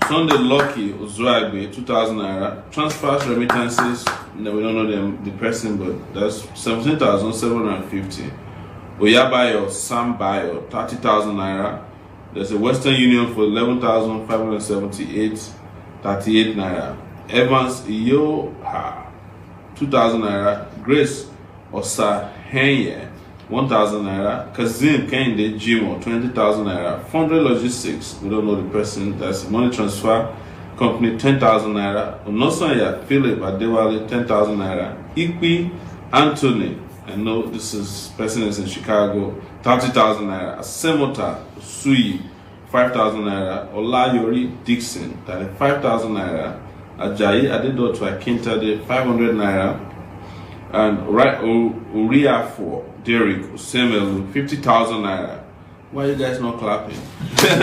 Sunday Lucky Ozuagbe 2,000 naira. Transfers remittances, no, we don't know the person, but that's 17,750. Oyabayo Sambayo 30,000 naira. There's a Western Union for 11,578, 38 naira. Evans Iyoha 2,000 naira. Grace Osa Henye 1,000 naira. Kazim Kende Jimo 20,000 naira. Fondre Logistics, we don't know the person, that's a money transfer company 10,000 naira. Onosanya Philip Adewale 10,000 naira. Ikpi Anthony, I know this person is in Chicago, 30,000 naira. Asemota Sui 5,000 naira. Olayori Dixon 5,000 naira. Ajayi Adedotu Akintade 500 naira. And Uriafo Derek Usemelu 50,000 naira. Why are you guys not clapping? These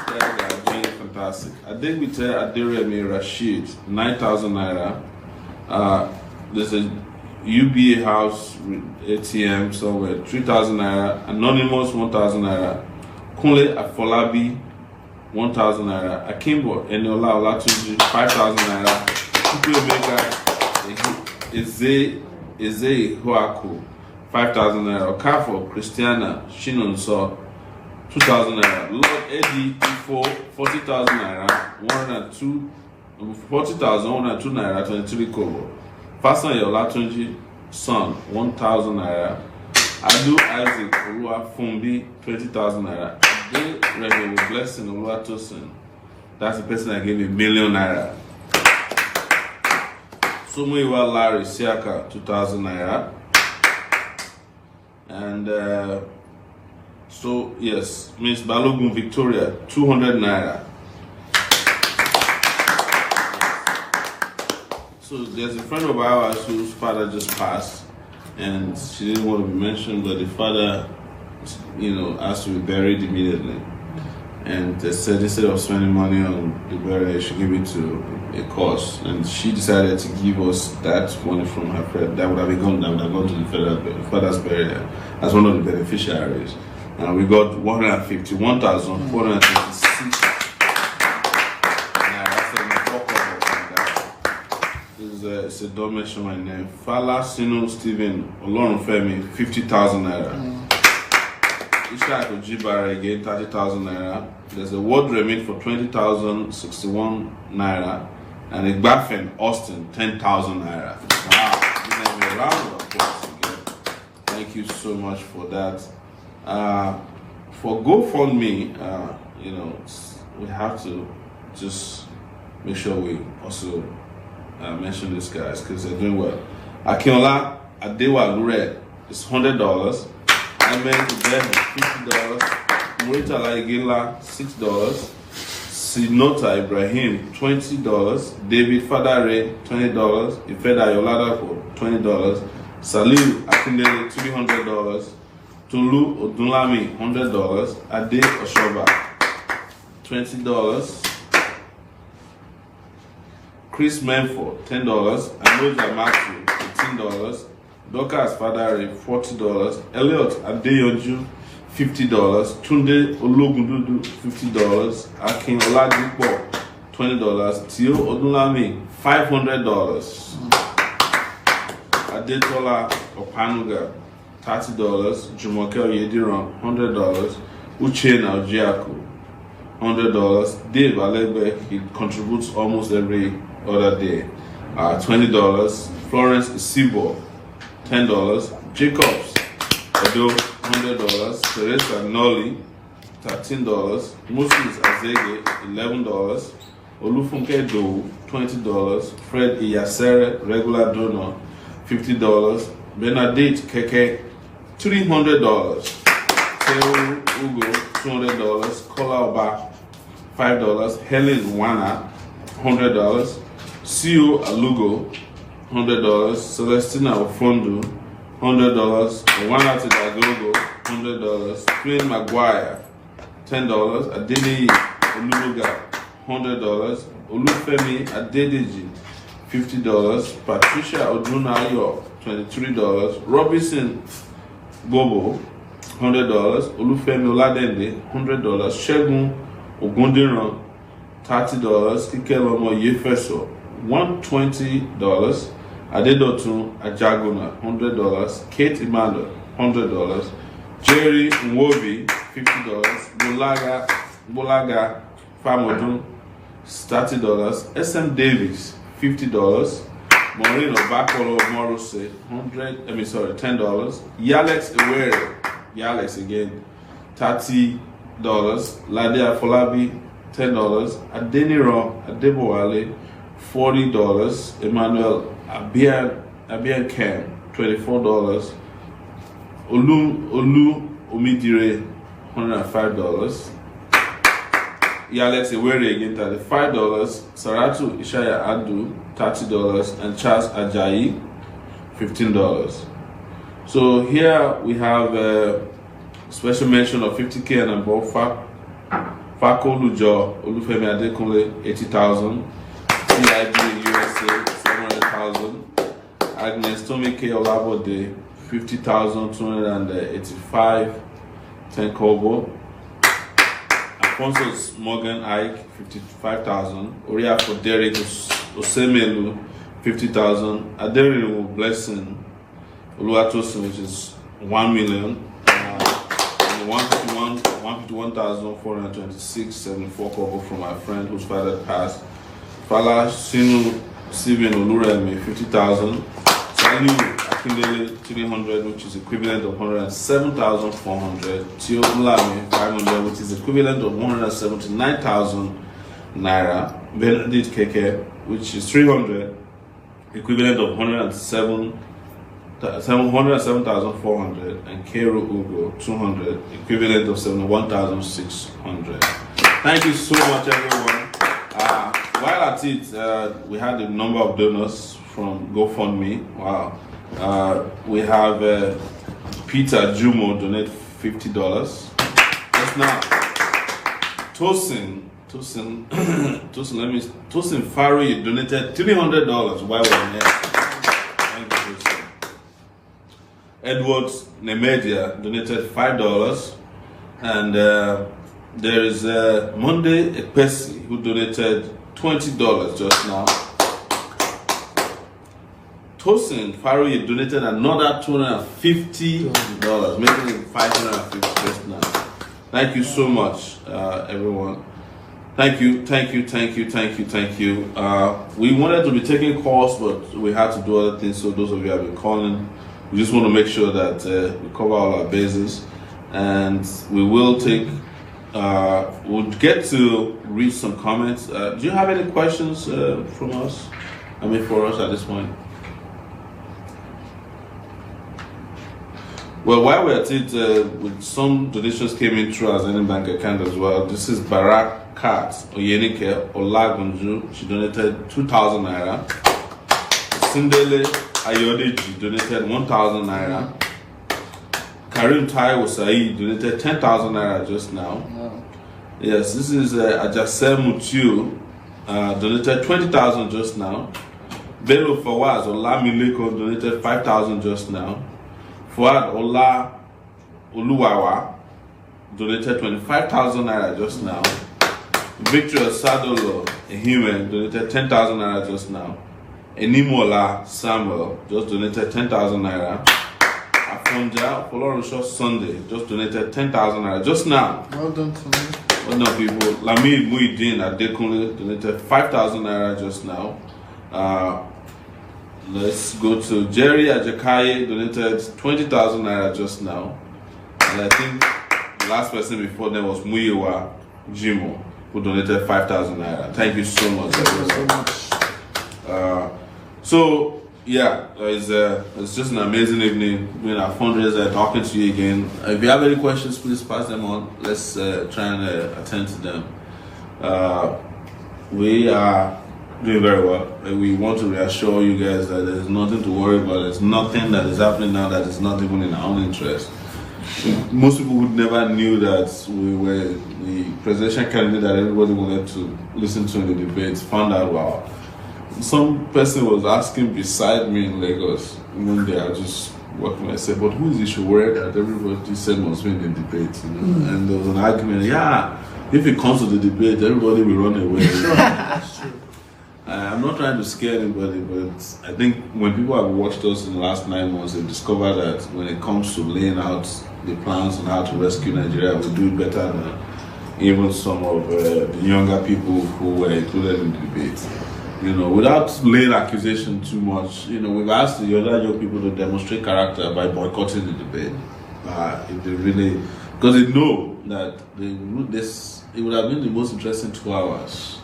guys are doing fantastic. Adegbite Aderemi Rashid 9,000 naira. There's a UBA house ATM somewhere 3,000 naira. Anonymous 1,000 naira. Kunle Afolabi 1,000 naira. Akimbo Eniola Olatunji, 5,000 naira. Chukwuemeka Eze Huaku, 5,000 naira. Okafo Christiana Shinonso, 2,000 naira. Lord Eddie Ifo, 40,000 naira. 40,102 naira, 23 kobo. Fasan Olatunji Son, 1,000 naira. Adu Isaac Oluwafumbi, 20,000 naira. Ade Reverend Blessing Oluwatosin, that's the person that gave me $1 million naira. Somuiwa Larry Siaka, 2,000 naira. And so yes, Miss Balogun Victoria, 200 naira. So there's a friend of ours whose father just passed, and she didn't want to be mentioned, but the father, asked to be buried immediately. And they said instead of spending money on the burial, they should give it to a cause. And she decided to give us that money from her friend that would have gone to the father's burial as one of the beneficiaries. And we got 151,426. It's a don't mention my name. Fala Sino Stephen Olorunfemi, 50,000 naira. Ishaq Ojibara again, 30,000 naira. There's a word remit for 20,061 naira. And a Igbafen Austin, 10,000 naira. Wow, give them a round of applause again. Thank you so much for that. For GoFundMe, we have to just make sure we also mention these guys because they're doing well. Akinola Adewa Lure is $100. Amen Ibrahim $50. Morita Laigila $6. Sinota Ibrahim $20. David Fadare $20. Ifeda Yoladapo $20. Saliu Akindele $300. Tolu Odunlami $100. Ade Oshoba $20. Chris Menford, $10. Anoja Matthew, $18. Dorcas Fadare, $40. Elliot Adeyoju, $50. Tunde Ologundudu, $50. Akin Oladipo, $20. Tio Odunlami, $500. Adetola Opanuga, $30. Jumoke Oyediran, $100. Uchenna Ojiaku, $100. Dave Alebe, he contributes almost every other day, $20. Florence Isibo, $10. Jacobs Edo, $100. Teresa Nolly, $13. Moses Azege, $11. Olufunke Do, $20. Fred Iyasere, regular donor, $50. Benedict Keke, $300. Teo Ugo, $200. Kola Oba, $5. Helen Wana, $100. Sio Alugo, $100. Celestina Ofondo, $100. Owana Tidagogo, $100. Queen Maguire, $10. Adeni Oluga, $100. Olufemi Adedeji, $50. Patricia Odunayo, $23. Robinson Bobo, $100. Olufemi Oladende, $100. Shegun Ogundiran, $30. Kikelomo Yefeso, $120. Adedotun Ajaguna, $100. Kate Emmanuel, $100. Jerry Nwobi, $50. Bolaga Famodun, $30. SM Davis, $50. Maureen Obakolo Morose, $10. Yalex Ewere, Yalex again, $30. Ladia Folabi, $10. Adeniro Adebowale, $40. Emmanuel Abian Kem, $24. Olu Omidire, $105. Yalex Ewere again, $35. Saratu Ishaya Adu, $30. And Charles Ajayi, $15. So here we have a special mention of 50K and above. Fako Lujo Olufemi Adekunle, 80,000. CIB USA, 700,000. Agnes Tomi K Olabode, 50,285. 10 kobo. Sponsors Morgan Ike, 55,000. Oria for Derek Osemelu, 50,000. Aderiru Blessing Oluwatosin, which is 1 million. 151,426.74 kobo from my friend whose father passed. Fala Sinu Sibin Oluremi, 50,000. Saliu Akindele, 300, which is equivalent of 107,400. Tio Ulami, 500, which is equivalent of 179,000 naira. Benedict Keke, which is 300, equivalent of 107,400, and Kero Ugo, 200, equivalent of 71,600. Thank you so much, everyone. While at it, we had a number of donors from GoFundMe. Wow. We have Peter Jumo donate $50. Just now, Tosin Fari donated $300 while we were there. Edward Nemedia donated $5, and there is Monday Ekpesi who donated $20 just now. Tosin Faroye donated another $250, making it $550 just now. Thank you so much, everyone. Thank you. We wanted to be taking calls, but we had to do other things. So those of you who have been calling, we just want to make sure that we cover all our bases, and we will take. We'll get to read some comments. Do you have any questions from us? For us at this point. Well, while we're at it, with some donations came in through our bank account as well. This is Barakat Oyenike Olagunju. She donated 2,000 naira. Sindele Ayodeji donated 1,000 naira. Karim Taiwo Said donated 10,000 naira just now. Wow. Yes, this is Ajase Mutiu donated 20,000 just now. Bello Fawaz Olamileko donated 5,000 just now. Fuad Ola Oluwawa donated 25,000 naira just now. Victor Sadolo Ehime donated 10,000 naira just now. Enimola Samuel just donated 10,000 naira. Afonja Folorenshaw Sunday just donated 10,000 naira just now. Well done to me. Well done, people. Lamid Muidin Adekunle donated 5,000 naira just now. Let's go to Jerry Ajakaye, donated 20,000 naira just now. And I think the last person before them was Muyiwa Jimo, who donated 5,000 naira. Thank you so much. It's just an amazing evening. Doing our fundraiser, talking to you again. If you have any questions, please pass them on. Let's try and attend to them. We are doing very well. We want to reassure you guys that there's nothing to worry about. There's nothing that is happening now that is not even in our own interest. Most people who never knew that we were the presidential candidate that everybody wanted to listen to in the debates found out, wow. Some person was asking beside me in Lagos one day. I just walking. I said, "But who is the Sowore that everybody said must win the debate?" And there was an argument. Yeah, if it comes to the debate, everybody will run away. That's true. I'm not trying to scare anybody, but I think when people have watched us in the last 9 months, they've discovered that when it comes to laying out the plans on how to rescue Nigeria, we do it better than even some of the younger people who were included in the debate. Without laying accusation too much, we've asked the other young people to demonstrate character by boycotting the debate. If they really, because they know that it would have been the most interesting 2 hours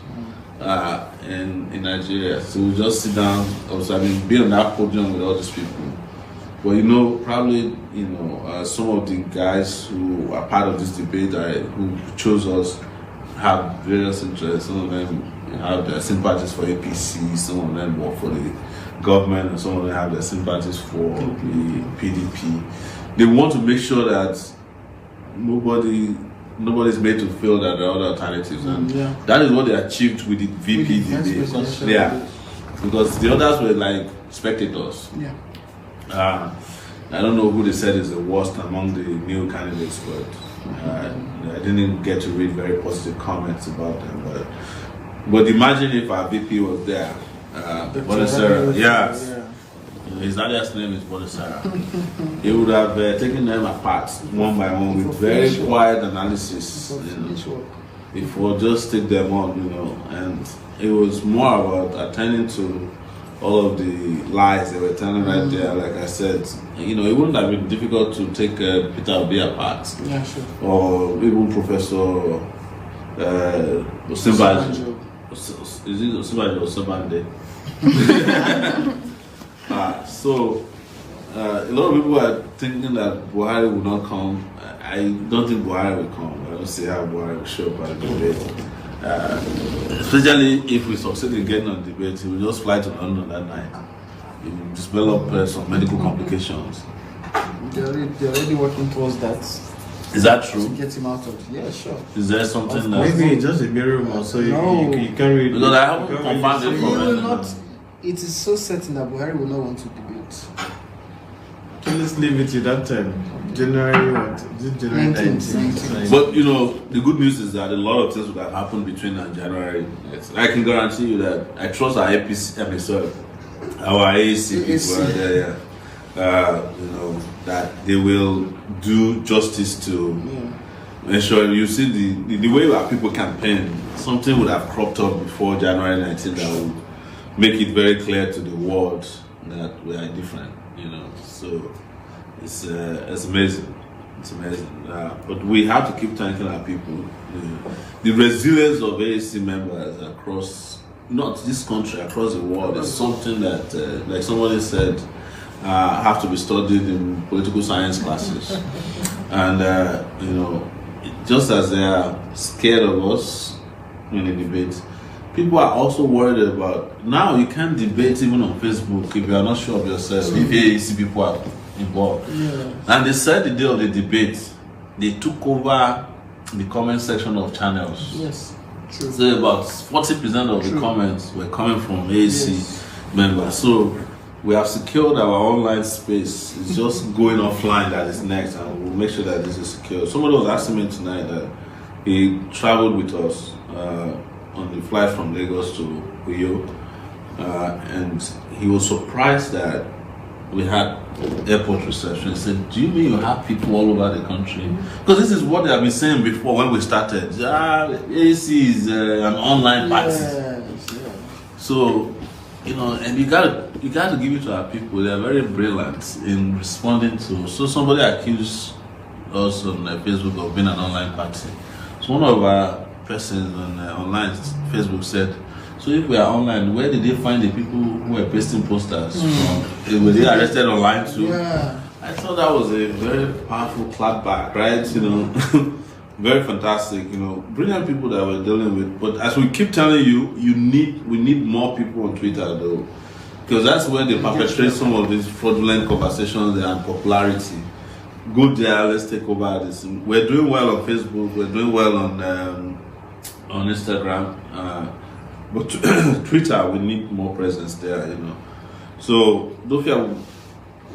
in Nigeria. So we just sit down, be on that podium with all these people. But probably some of the guys who are part of this debate who chose us have various interests. Some of them have their sympathies for APC, some of them work for the government, and some of them have their sympathies for the PDP. They want to make sure that nobody's made to feel that there are other alternatives, and that is what they achieved with the VP debate. Because the others were like spectators. I don't know who they said is the worst among the new candidates, but I didn't get to read very positive comments about them, but imagine if our VP was there, Bodhisara. Yes. His alias name is Bodhisara. He would have taken them apart one by one with very quiet analysis, before just take them on, and it was more about attending to all of the lies they were telling right there. Like I said, it wouldn't have been difficult to take Peter Obi apart, or even Professor Osinbajo. Is it Osinbajo or Sobande? So a lot of people are thinking that Buhari will not come. I don't think Buhari will come. I don't see how Buhari will show up at the debate. Especially if we succeed in getting on debate, he will just fly to London that night. He will develop some medical complications. They're already working towards that. Is that true? To get him out of it. Yeah, sure. Is there something maybe just a mere rumor, so you can read? Because I haven't confirmed it He will from not. It is so certain that Buhari will not want to debate. So let's leave it to that time. January what? Is it January 19th. 19th? But the good news is that a lot of things would have happened between now and January. I can guarantee you that I trust our APC, our AAC people. That they will do justice to ensure. You see the way our people campaign, something would have cropped up before January 19th that would make it very clear to the world that we are different. So it's amazing. It's amazing. But we have to keep thanking our people. The resilience of AAC members across, not this country, across the world, is something that, like somebody said, have to be studied in political science classes. And, just as they are scared of us in a debate, people are also worried about, now you can't debate even on Facebook if you are not sure of yourself, if AAC people are involved. And they said the day of the debate, they took over the comment section of channels. Yes, true. So about 40% of the comments were coming from AAC members. So we have secured our online space. It's just going offline that is next, and we'll make sure that this is secure. Somebody was asking me tonight that he traveled with us on the flight from Lagos to Uyo, and he was surprised that we had airport reception. He said, "Do you mean you have people all over the country?" Because this is what they have been saying before when we started. AAC is an online party. So, and you got to give it to our people. They are very brilliant in responding to. So somebody accused us on Facebook of being an online party. So one of our persons on online Facebook said, "So if we are online, where did they find the people who were pasting posters from? Were they arrested online too?" I thought that was a very powerful clapback, right? Very fantastic. Brilliant people that we're dealing with. But as we keep telling you, we need more people on Twitter though, because that's where they perpetrate some of these fraudulent conversations and popularity. Go there, let's take over this. We're doing well on Facebook. We're doing well on Instagram. But Twitter, we need more presence there, So, Dofia,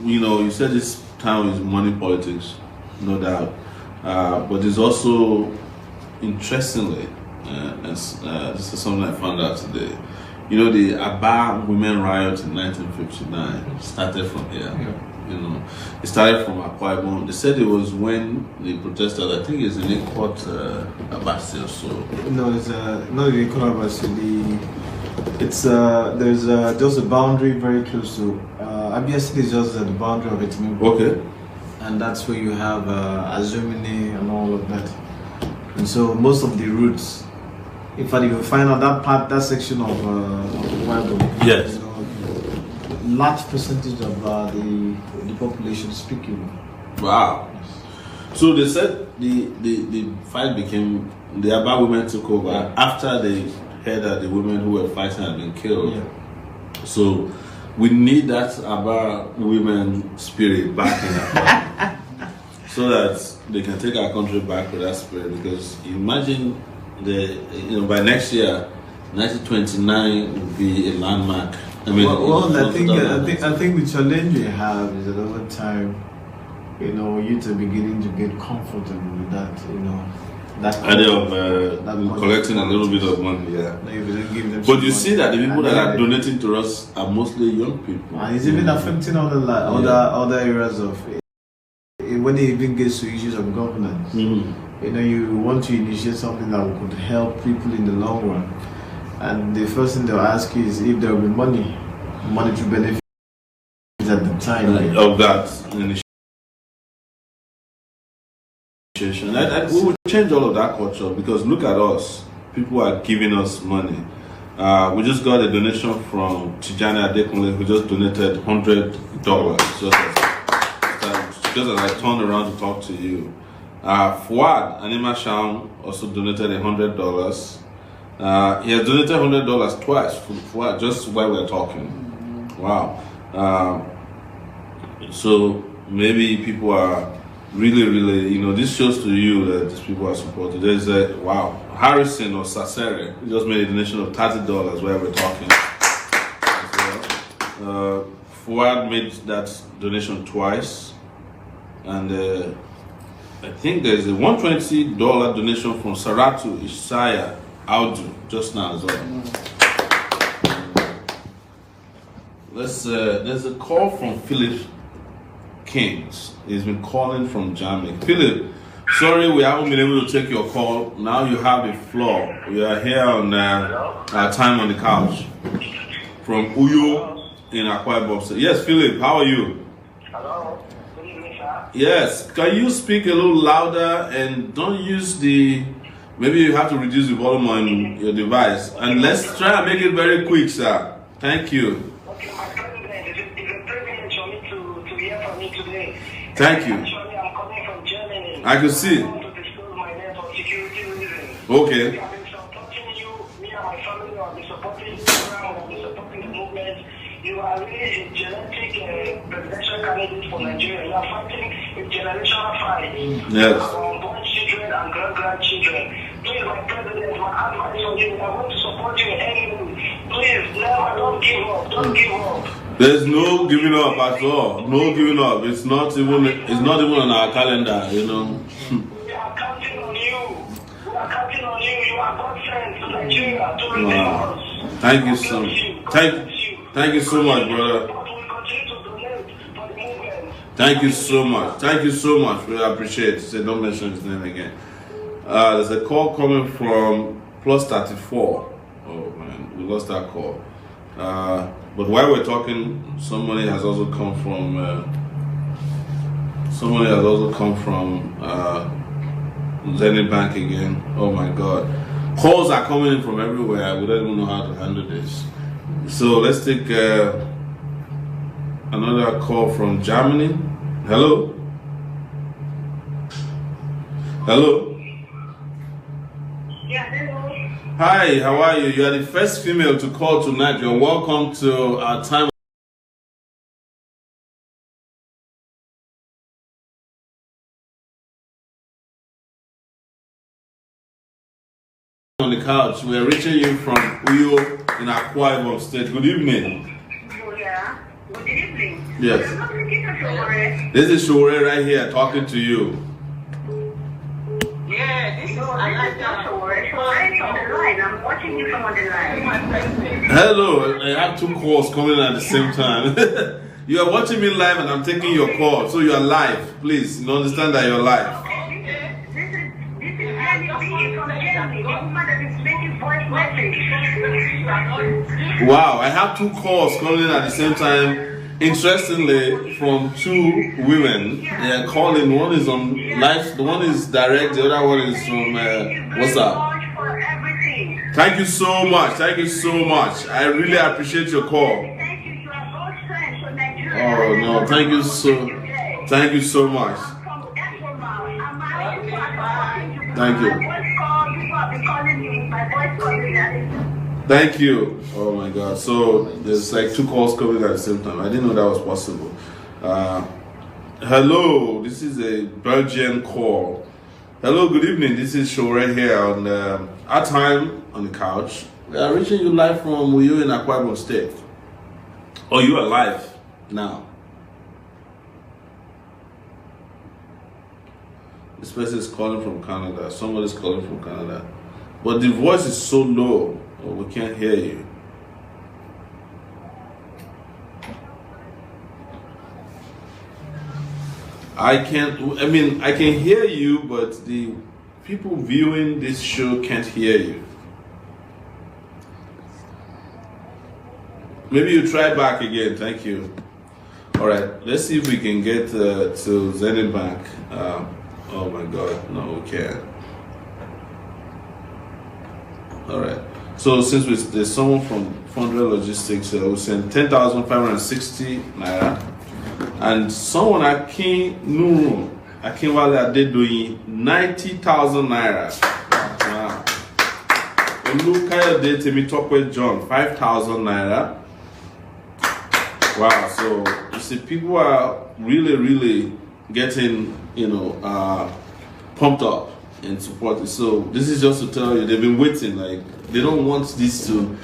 you said this town is money politics, no doubt. But it's also, interestingly, this is something I found out today. The Aba women riot in 1959 started from here. It started from Akwa Ibom. They said it was when the protesters, I think it's in Ikot Abasi or so. No, it's not in Ikot Abasi. It's there's just a boundary very close to Abia City is just at the boundary of Etinubu. Okay. And that's where you have Azumine and all of that. And so most of the routes, in fact, you find out that section of Waibo. Yes. Large percentage of the population speaking. Wow. So they said the fight became, the Aba women took over after they heard that the women who were fighting had been killed. So we need that Aba women spirit back in Aba so that they can take our country back with that spirit. Because imagine by next year, 1929 will be a landmark. I think the challenge we have is that over time you to beginning to get comfortable with that, that idea of that money. collecting a little bit of money, yeah. No, if you don't give them But some you money, see that the people and that then are donating to us are mostly young people. and it's even affecting other areas of when it even gets to issues of governance. You want to initiate something that could help people in the long run, and the first thing they'll ask you is if there will be monetary benefits at the time of that initiation. We will change all of that culture, because look at us. People are giving us money. We just got a donation from Tijani Adekunle, who just donated $100 just as I turned around to talk to you. Fuad Anima Sham also donated $100. He has donated $100 twice for Fuad, just while we're talking. Wow. So maybe people are really, this shows to you that these people are supported. There's Harrison or Sowore, he just made a donation of $30 while we're talking. Fuad made that donation twice, and I think there's a $120 donation from Saratu Isaiah Audu just now as well. There's a call from Philip Kings. He's been calling from Germany. Philip, sorry we haven't been able to take your call. Now you have the floor. We are here on our time on the couch from Uyo in Akwa Ibom. Yes, Philip, how are you? Hello. Good evening, sir. Yes, can you speak a little louder and don't use maybe you have to reduce the volume on your device, and let's try and make it very quick, sir. Thank you. Okay, my president, it's a privilege for me to hear from you today. Thank you. Actually, I'm coming from Germany. I can see. I want to disclose my name for security reasons. Okay. I've been supporting you, me and my family have been supporting the program, have been supporting the movement. You are really a genetic presidential candidate for Nigeria. You are fighting a generational fight. Yes. Our unborn children and grandchildren. Please, my president, my advice on you, I want to support you in any way. Please, never, don't give up. Don't give up. There's no giving up at all. No giving up. It's not even on our calendar, We are counting on you. We are counting on you. You are God sent to Nigeria to redeem us. Thank you so much. Thank you so much, brother. But we continue to donate for the movement. Thank you so much. Thank you so much. We appreciate it. Say, don't mention his name again. There's a call coming from +34. Oh man, we lost that call. But while we're talking, somebody has also come from Zenith Bank again. Oh my God, calls are coming in from everywhere. We don't even know how to handle this. So let's take another call from Germany. Hello. Hello. Yeah, hello. Hi, how are you? You are the first female to call tonight. You're welcome to our time on the couch. We are reaching you from Uyo in Akwa Ibom State. Good evening. Oh, yeah. Good evening. Yes. I'm not speaking to Sowore. This is Sowore right here talking to you. Yeah, this is Sowore. Sowore is on the line. I'm watching you from on the line. Hello, I have two calls coming at the same time. You are watching me live and I'm taking your call. So you are live. Please, you understand that you're live. This is Jenny B from Germany, the woman that is making voice message. Wow, I have two calls coming in at the same time. Interestingly, from two women, they are calling. One is on live, the one is direct, the other one is from WhatsApp. Thank you so much. Thank you so much. I really appreciate your call. Oh no, thank you so much. Thank you. Thank you. Oh my God. So there's like two calls coming at the same time. I didn't know that was possible. Hello, this is a Belgian call. Hello, good evening. This is Sowore here on our time on the couch. We are reaching you live from Uyo in Akwa Ibom State. Oh, you are live now. this person is calling from Canada. Somebody's calling from Canada. But the voice is so low, we can't hear you. I can hear you, but the people viewing this show can't hear you. Maybe you try back again. Thank you. All right, let's see if we can get to Sydenews. Oh my God, no, we can't. All right. So since there's someone from Fundra Logistics, we send 10,560 naira, and someone Akin Nuru Akinwale Adedoyin 90,000 naira. Wow. Olukayode Temitope John 5,000 naira. Wow. So you see, people are really getting pumped up and support it. So this is just to tell you they've been waiting. Like, they don't want this to,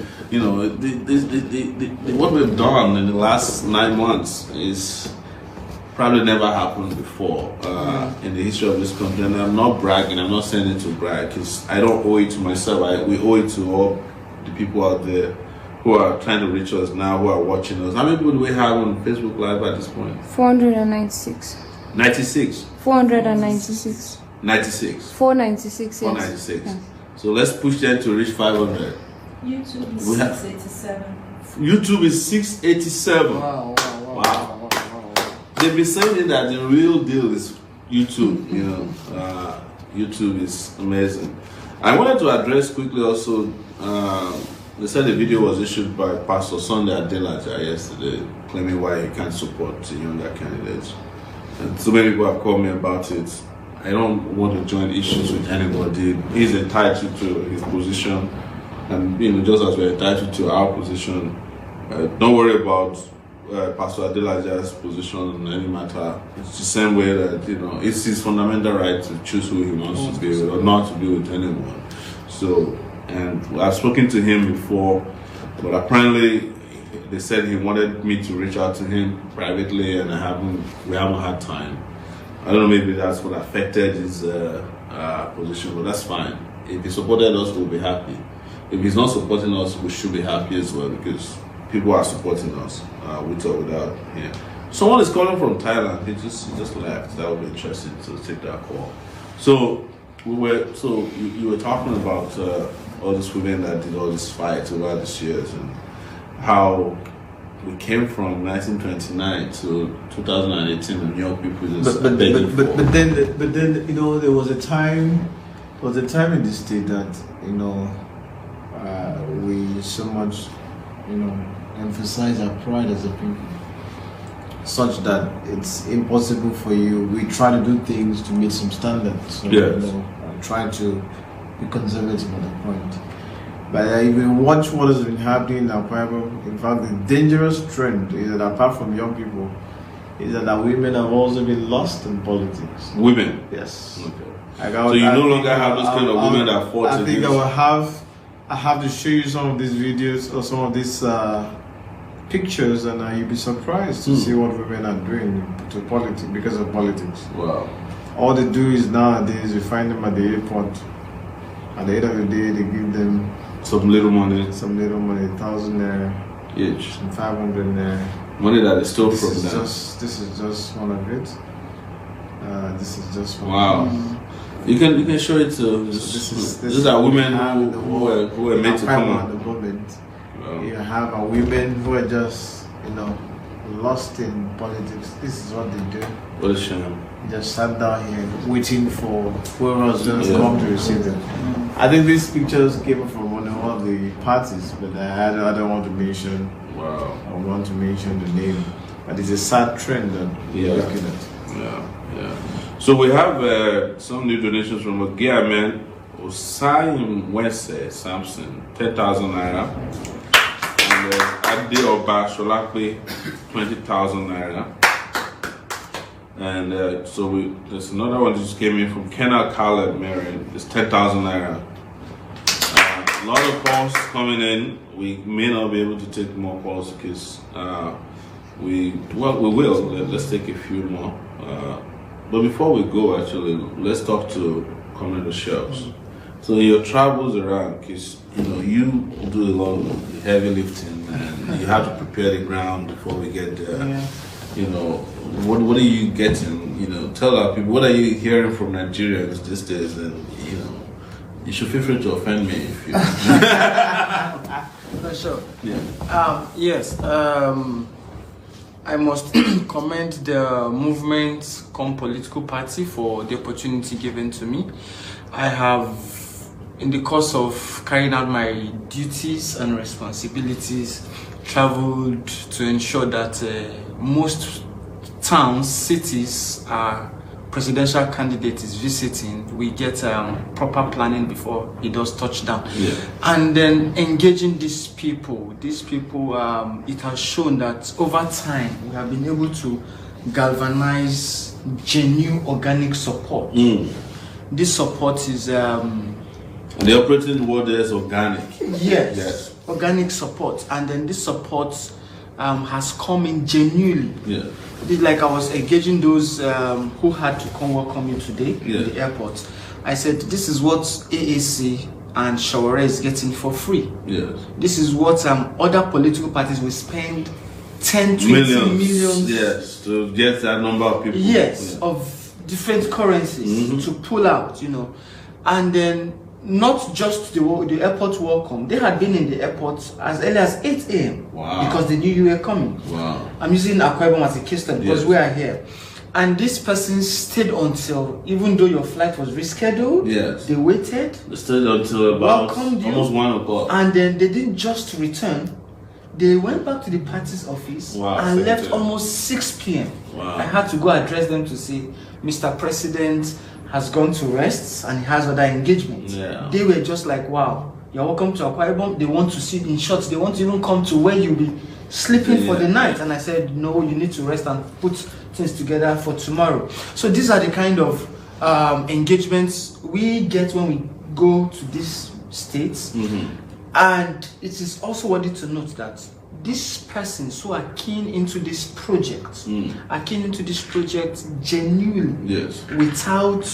what we've done in the last 9 months is probably never happened before in the history of this country. And I'm not bragging. I'm not saying it to brag, because I don't owe it to myself. We owe it to all the people out there who are trying to reach us now, who are watching us. How many people do we have on Facebook Live at this point? 496. 96. 496. 96. 496. 496. Yes. So let's push them to reach 500. YouTube is 687. YouTube is 687. Wow. They've been saying that the real deal is YouTube. YouTube is amazing. I wanted to address quickly also. They said the video was issued by Pastor Sunday Adelaja yesterday, claiming why he can't support the younger candidates. And so many people have called me about it. I don't want to join issues with anybody. He's entitled to his position, and just as we're entitled to our position. Don't worry about Pastor Adelaja's position in any matter. It's the same way that it's his fundamental right to choose who he wants to be with or not to be with anyone. So, and I've spoken to him before, but apparently they said he wanted me to reach out to him privately, and we haven't had time. I don't know, maybe that's what affected his position, but that's fine. If he supported us, we'll be happy. If he's not supporting us, we should be happy as well, because people are supporting us, with or without him. Someone is calling from Thailand. He just left. That would be interesting to take that call. So you were talking about all these women that did all these fights over these years, and how we came from 1929 to 2018, and young people just but then there was a time in the state that we so much emphasize our pride as a people, such that it's impossible for you. We try to do things to meet some standards. So, yes. Trying to be conservative at that point. But if you watch what has been happening in our Bible, in fact, the dangerous trend is that apart from young people, is that our women have also been lost in politics. Women? Yes. Okay. So you no longer have those kind of women that fought. I think I have to show you some of these videos or some of these pictures, and you'll be surprised to see what women are doing to politics because of politics. Wow. All they do is nowadays you find them at the airport. At the end of the day, they give them some little money, 1,000 naira each, some 500 naira. Money that is still from them. This is just one of it. This is just one. Wow. Of it. You can show it to. These are women who were meant to come at the moment. Wow. You have women who are just lost in politics. This is what they do. What a shame. Just sat down here waiting for whoever was going to come to receive them. I think these pictures came from one of the parties, but I don't want to mention. Wow. I want to mention the name, but it's a sad trend that we're looking at. Yeah. So we have some new donations from a gay man, Osayim Wese Samson, 10,000 naira, and Ade Oba Sholakwe, 20,000 naira. And there's another one that just came in from Kenal Khaled Marion. It's 10,000 naira. A lot of calls coming in. We may not be able to take more calls because we will. Let's take a few more. But before we go, actually, let's talk to Commander Shelps. So in your travels around, because you do a lot of heavy lifting, and you have to prepare the ground before we get there. Yeah. What are you getting? Tell our people, what are you hearing from Nigerians these days? And you should feel free to offend me if you. For sure. Yeah. Yes. I must commend the movement come political party for the opportunity given to me. I have, in the course of carrying out my duties and responsibilities, traveled to ensure that most towns, cities are presidential candidate is visiting, we get proper planning before he does touchdown. Yeah. And then engaging these people, it has shown that over time we have been able to galvanize genuine organic support. This support is the operating word is organic. yes, organic support, and then this support has come in genuinely. Yeah. Like I was engaging those who had to come welcome you today in the airport. I said, this is what AAC and Sowore is getting for free. Yes. This is what other political parties will spend 10, 20 millions. Yes, to get that number of people. Yes, of different currencies to pull out, And then not just the airport welcome. They had been in the airport as early as 8 a.m. Wow. because they knew you were coming. Wow. I'm using Akwa Ibom as a case study because we are here. And this person stayed until, even though your flight was rescheduled, Yes. they waited. They stayed until about Welcomed you. almost 1 o'clock. And then they didn't just return. They went back to the party's office and thank left you. almost 6 p.m. Wow. I had to go address them to say, Mr. President has gone to rest and he has other engagements. Yeah. They were just like, wow, you're welcome to Akwa Ibom. They want to see, in short, they want to even come to where you'll be sleeping for the night. And I said, no, you need to rest and put things together for tomorrow. So these are the kind of engagements we get when we go to these states. And it is also worthy to note that these persons who are keen into this project are keen into this project genuinely, without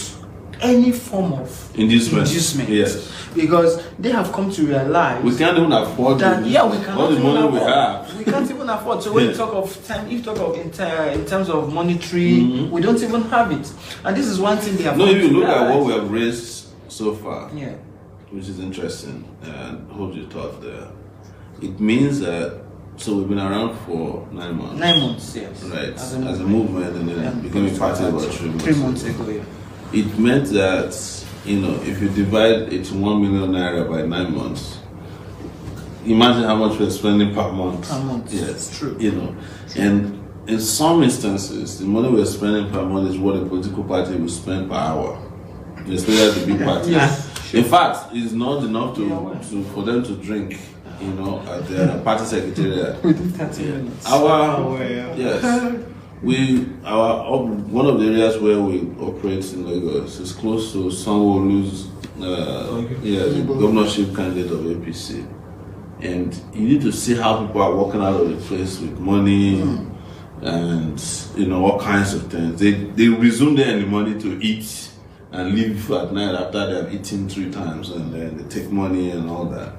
any form of inducement. Yes. Because they have come to realize we can't even afford that we all the money we have. We can't even afford. So when you talk of time, if you talk of in terms of monetary, we don't even have it. And this is one thing they have. No, come if you to look at realize. what we have raised so far, which is interesting, and hold your thought there. It means that we've been around for 9 months. 9 months, yes. Right, as a movement, and then it became a party about 3 months. 3 months ago, yeah. It meant that, if you divide it to 1 million naira by 9 months, imagine how much we're spending per month. Per month, yes, true. And in some instances, the money we're spending per month is what a political party will spend per hour, especially the big parties. In fact, it's not enough for them to drink, at their party secretariat. Within 30 minutes. One of the areas where we operate in Lagos is close to Sowore, the governorship candidate of APC. And you need to see how people are walking out of the place with money and all kinds of things. They resume their money to eat and leave at night after they have eaten 3 times, and then they take money and all that.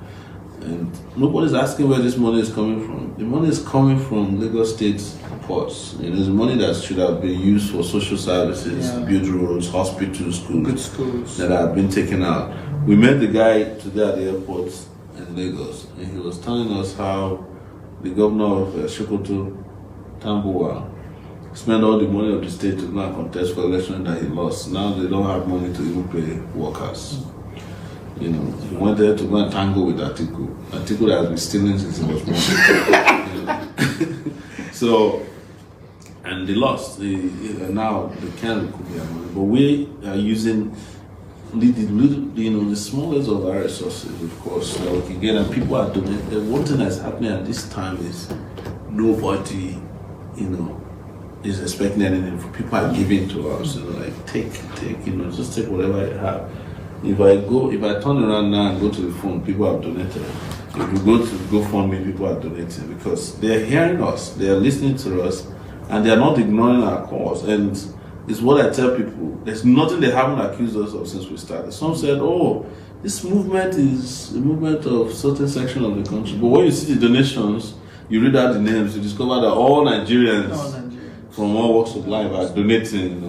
And nobody's asking where this money is coming from. The money is coming from Lagos State ports. It's money that should have been used for social services, build roads, hospitals, schools, good schools that have been taken out. We met the guy today at the airport in Lagos, and he was telling us how the governor of Sokoto, Tambuwa, spent all the money of the state to go and contest for election that he lost. Now they don't have money to even pay workers. He went there to go and tangle with Atiku. Atiku that has been stealing since he was born. So, and they lost. Now they can't recoup their money. But we are using the smallest of our resources, of course, that we can get, and people are donating. One thing that's happening at this time is nobody, is expecting anything. People are giving to us, take, just take whatever you have. If I turn around now and go to the phone, people have donated. If you go to GoFundMe, people are donating because they are hearing us, they are listening to us, and they are not ignoring our cause. And It's what I tell people. There's nothing they haven't accused us of since we started. Some said, oh, this movement is a movement of certain section of the country. But when you see the donations, you read out the names, you discover that all Nigerians from all walks of life are donating,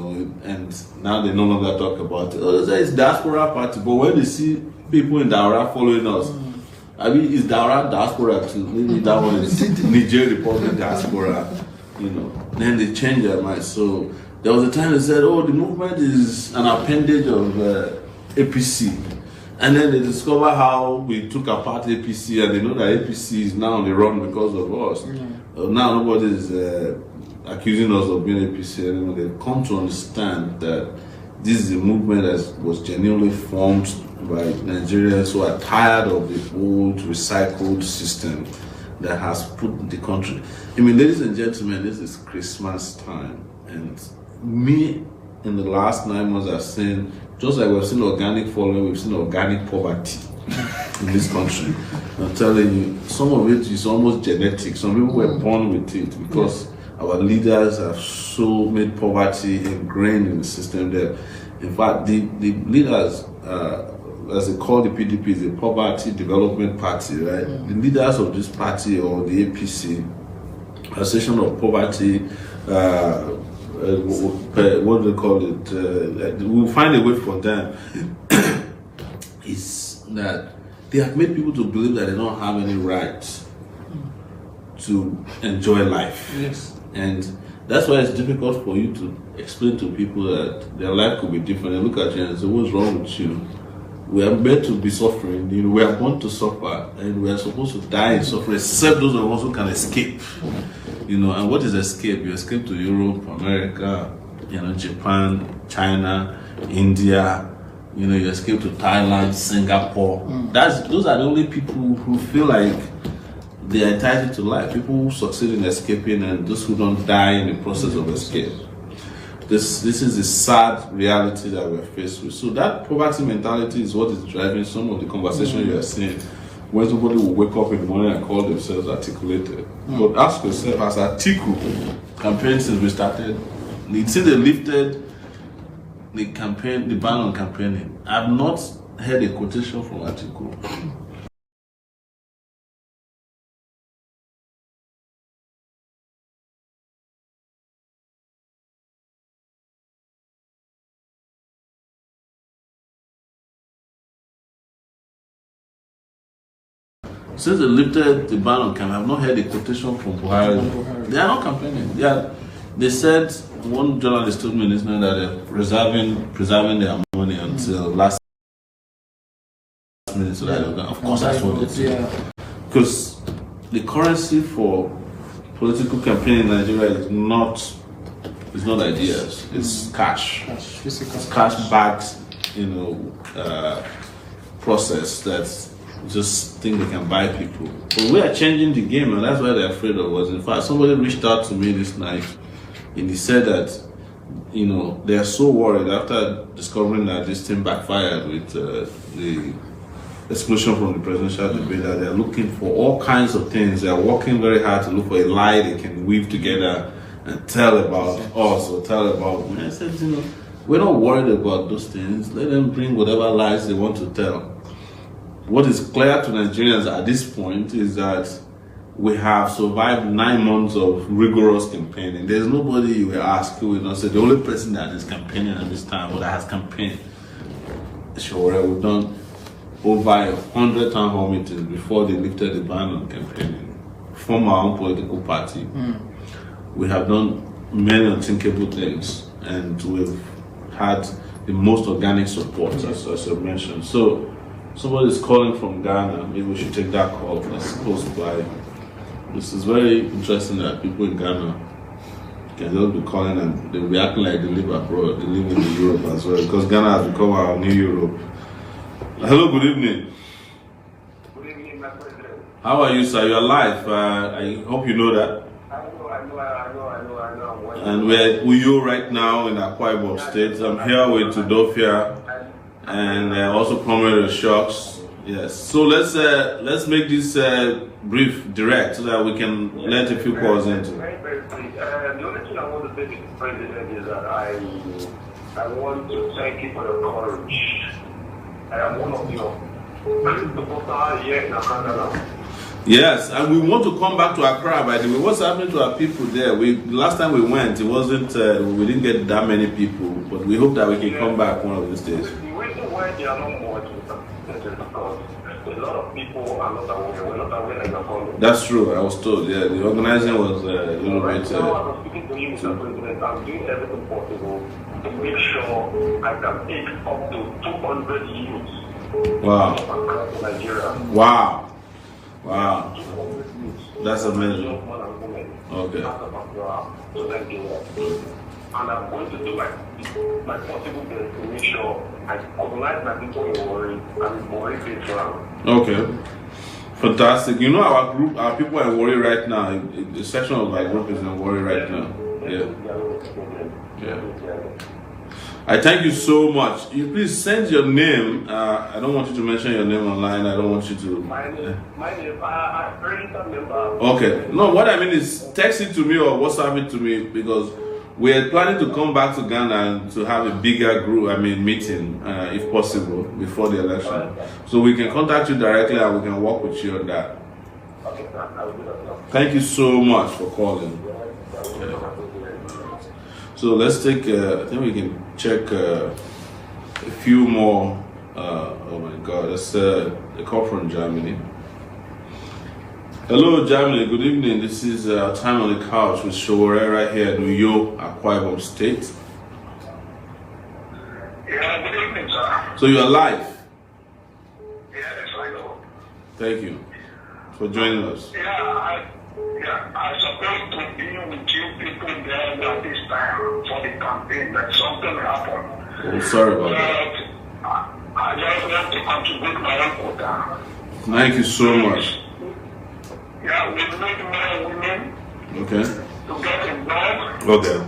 and now they no longer talk about it. Oh, it's diaspora party, but when they see people in Daura following us, I mean, it's Daura diaspora too. Maybe that one is Niger Republic diaspora, Then they change their mind. So there was a time they said, oh, the movement is an appendage of APC. And then they discover how we took apart APC, and they know that APC is now on the run because of us. Now nobody is accusing us of being APC anymore. They've come to understand that this is a movement that was genuinely formed by Nigerians who are tired of the old recycled system that has put the country. I mean, ladies and gentlemen, this is Christmas time, and me in the last 9 months I've seen, just like we've seen organic following, we've seen organic poverty in this country. I'm telling you, some of it is almost genetic. Some people were born with it because our leaders have so made poverty ingrained in the system that, in fact, the leaders, as they call the PDP, is the Poverty Development Party, right? The leaders of this party, or the APC, Association of Poverty, what do they call it? We'll find a way for them. Is that they have made people to believe that they don't have any right to enjoy life. Yes. And that's why it's difficult for you to explain to people that their life could be different. They look at you and say, what's wrong with you? We are meant to be suffering. We are born to suffer, and we are supposed to die in suffering, except those of us who can escape. And what is escape? You escape to Europe, America, Japan, China, India. You escape to Thailand, Singapore. Those are the only people who feel like they are entitled to life. People who succeed in escaping, and those who don't die in the process of escape. This is the sad reality that we're faced with. So that poverty mentality is what is driving some of the conversation you are seeing. When somebody will wake up in the morning and call themselves articulated. But ask yourself, has Atiku campaign since we started? Since they lifted the ban on campaigning, I've not heard a quotation from Atiku. Since they lifted the ban on campaigning, I've not heard a quotation from Buhari. They are not campaigning. They said, one journalist told me this morning that they're preserving their money until last minute. So that of course that's what they do. Because the currency for political campaigning in Nigeria is not ideas. It's cash. It's cash backed, process that's just think they can buy people. But we are changing the game, and that's why they're afraid of us. In fact, somebody reached out to me this night, and he said that, they are so worried after discovering that this thing backfired with the exclusion from the presidential debate, that they're looking for all kinds of things. They're working very hard to look for a lie they can weave together and tell about us or tell about me. I said, we're not worried about those things. Let them bring whatever lies they want to tell. What is clear to Nigerians at this point is that we have survived 9 months of rigorous campaigning. There's nobody you will ask who will not say the only person that is campaigning at this time or that has campaigned. Sowore, we've done over 100 town hall meetings before they lifted the ban on campaigning from our own political party. We have done many unthinkable things, and we've had the most organic support, as I mentioned. So somebody is calling from Ghana. Maybe we should take that call. That's close by. This is very interesting that people in Ghana can just be calling and they'll be acting like they live abroad. They live in Europe as well, because Ghana has become our new Europe. Hello, good evening. Good evening, my president. How are you, sir? You're alive. I hope you know that. I know. And we're at Uyo right now in Akwa Ibom State. I'm here with Tudofia and also Comrade Shocks. Yes. So let's make this brief, direct, so that we can let a few calls into. Very, very quick. The only thing I want to say to the president is that I want to thank you for your courage. I am one of your supporters here in Accra. Yes, and we want to come back to Accra. By the way, what's happening to our people there? Last time we went, it wasn't. We didn't get that many people, but we hope that we can come back one of these days. The reason why there are not more is because a lot of people are not aware. We're not aware that you're coming. That's true. I was told. Yeah, the organizing was a little Right bit. now, I'm speaking to you, Mr. President. I'm doing everything possible to make sure I can take up to 200 youths Wow! across Nigeria. Wow! Wow! 200 youths. That's amazing. Young men and women. Okay. Out of Accra to Nigeria. And I'm going to do my possible best to make sure I colonize my people in Warri and Warri based around. Okay. Fantastic. You know, our group, our people are in Warri right now. A section of my group is in Warri right now. Yeah. Yeah. I thank you so much. You please send your name. I don't want you to mention your name online. I don't want you to. My name, I'm registered member. Okay. No, what I mean is text it to me or WhatsApp it to me, because we're planning to come back to Ghana and to have a bigger group, meeting, if possible, before the election. So we can contact you directly and we can work with you on that. Okay, I will do that. Thank you so much for calling. So let's take, I think we can check a few more. Oh my God, that's a call from Germany. Hello, Germany. Good evening. This is Time on the Couch with Sowore right here at New York, Akwa Ibom State. Yeah, good evening, sir. So you're live. Yes, I know. Thank you for joining us. I'm supposed to be with you people there at this time for the campaign, but something happened. Oh, sorry about that. I just want to contribute my own quota. Thank you so much. Yeah, we need more women Okay. to get involved. Okay.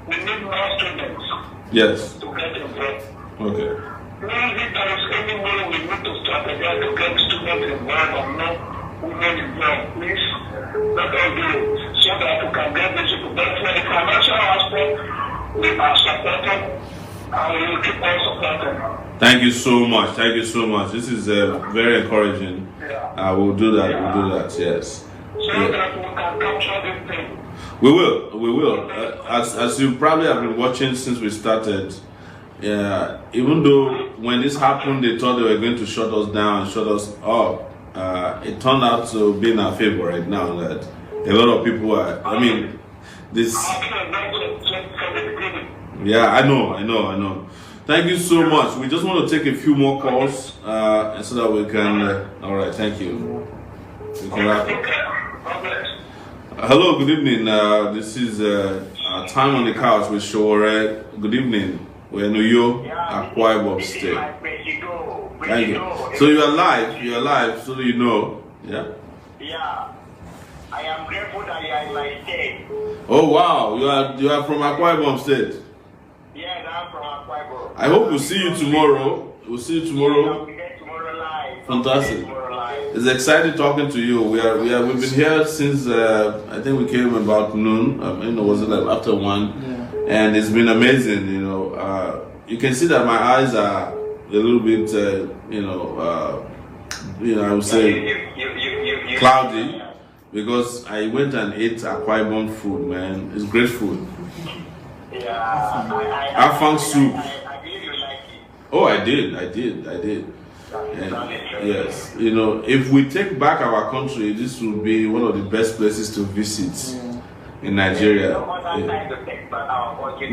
We need more students Yes. to get involved. Okay. Maybe there is any way we need to strategize to get students involved or no women involved. Please let us do it so that we can get this people. But for the financial aspect, we are supporting and we will keep on supporting. Thank you so much. Thank you so much. This is very encouraging. We'll do that. We'll do that. Yes. So that we can capture this thing. We will. We will. As you probably have been watching since we started, even though when this happened, they thought they were going to shut us down, shut us up. It turned out to be in our favor right now. That a lot of people are. This. Yeah, I know. Thank you so much. We just want to take a few more calls, so that we can. All right, thank you. We can wrap up. Hello, good evening. This is Time on the Couch with Sowore. Good evening. We're in New York, Akwa Ibom State. Thank you. So you are live. You are live, so you know. Yeah. Yeah. I am grateful that you are in my state. Oh wow, you are from Akwa Ibom State. Yes, I'm from Akwa Ibom. I hope we'll see you tomorrow. We'll see you tomorrow. Tomorrow live. Fantastic. It's exciting talking to you. We've been here since I think we came about noon. Was it like after 1? Yeah. And it's been amazing. You can see that my eyes are a little bit, I would say cloudy, because I went and ate Akwa Ibom food. Man, it's great food. Yeah, Afang soup. I believe you like it. Oh, I did. And yes, if we take back our country, this will be one of the best places to visit in Nigeria.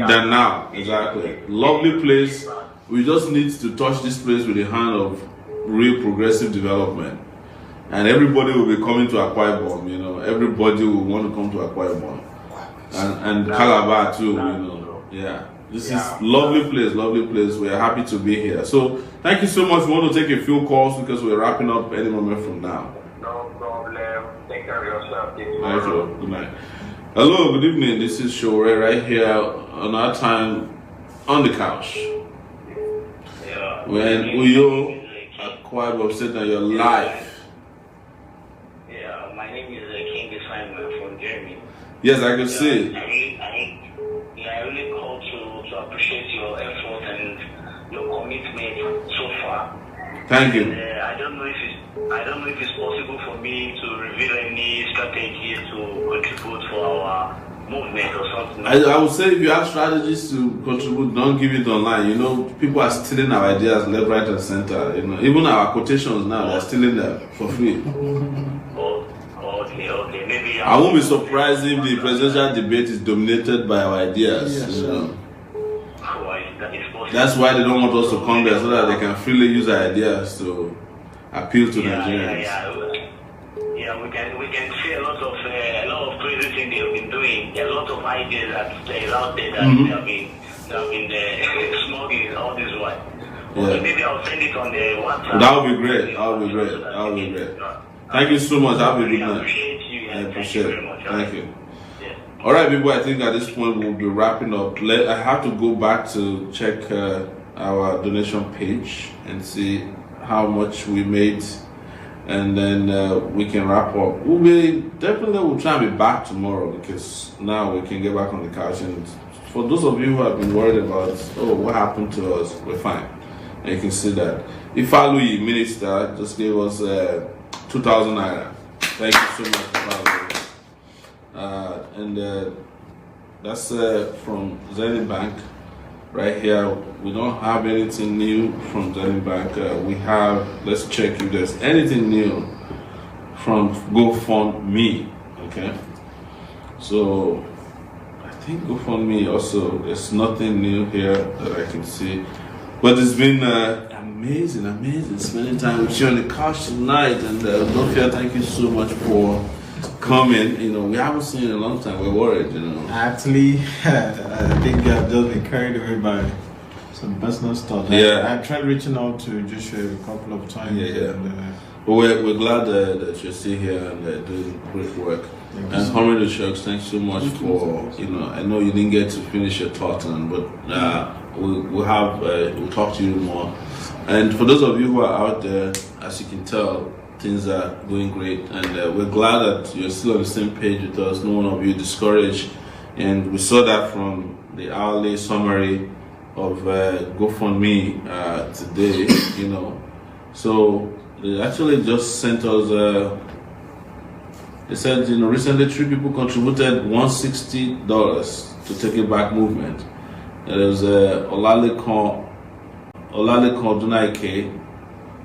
Than now, exactly. Lovely place. We just need to touch this place with the hand of real progressive development. And everybody will be coming to Akwa Ibom, everybody will want to come to Akwa Ibom. And Calabar too, Yeah. This is lovely place. We are happy to be here. So thank you so much. We want to take a few calls because we're wrapping up any moment from now. No problem. Take care of yourself. Thank you. Good night. Hello, good evening. This is Sowore right here on our Time on the Couch. Yeah. We're in Uyo, Akwa Akwa Ibom State and your life. Yeah, my name is King Simon from Germany. Yes, I can see. I really call to appreciate your effort and your commitment so far. Thank you. And, I don't know if it's possible for me to reveal any strategies to contribute for our movement or something. I would say if you have strategies to contribute, don't give it online. You know, people are stealing our ideas left, right, and center. You know, even our quotations now, they're stealing them for free. Okay. Maybe I won't be surprised if the presidential debate is dominated by our ideas. Yes, you know. that is possible. That's why they don't want us to come there so that they can freely use our ideas to appeal to Nigerians. Yeah, we can see a lot of crazy things they have been doing. There are a lot of ideas that is out there that they have been smoking all this while. Okay, maybe I'll send it on the WhatsApp. That would be great. Thank you so much. Have a good night. I appreciate you. Thank you. All right, people. I think at this point we'll be wrapping up. I have to go back to check our donation page and see how much we made, and then we can wrap up. We'll try and be back tomorrow because now we can get back on the couch. And for those of you who have been worried about, what happened to us, we're fine. And you can see that. Ifalui Minister just gave us 2,000 naira. Thank you so much, Ifalui. And that's from Zenith Bank. Right here, we don't have anything new from Zenith Bank. We have, let's check if there's anything new from GoFundMe. Okay, so I think GoFundMe also, there's nothing new here that I can see. But it's been amazing spending time with you on the couch tonight. And Dofia, thank you so much for coming. You know, we haven't seen you in a long time. We're worried, you know. Actually, I think I've just been carried away by some personal stuff. Yeah. I tried reaching out to Joshua a couple of times. Yeah. And, But we're glad that you're still here and doing great work. And Homie the Sharks, thanks so much for, you know, I know you didn't get to finish your thought, but we'll talk to you more. And for those of you who are out there, as you can tell, things are going great, and we're glad that you're still on the same page with us. No one of you discouraged, and we saw that from the hourly summary of GoFundMe today. You know, so they actually just sent us. They said, you know, recently 3 people contributed $160 to Takeitback movement. There was Olalekon Dunaike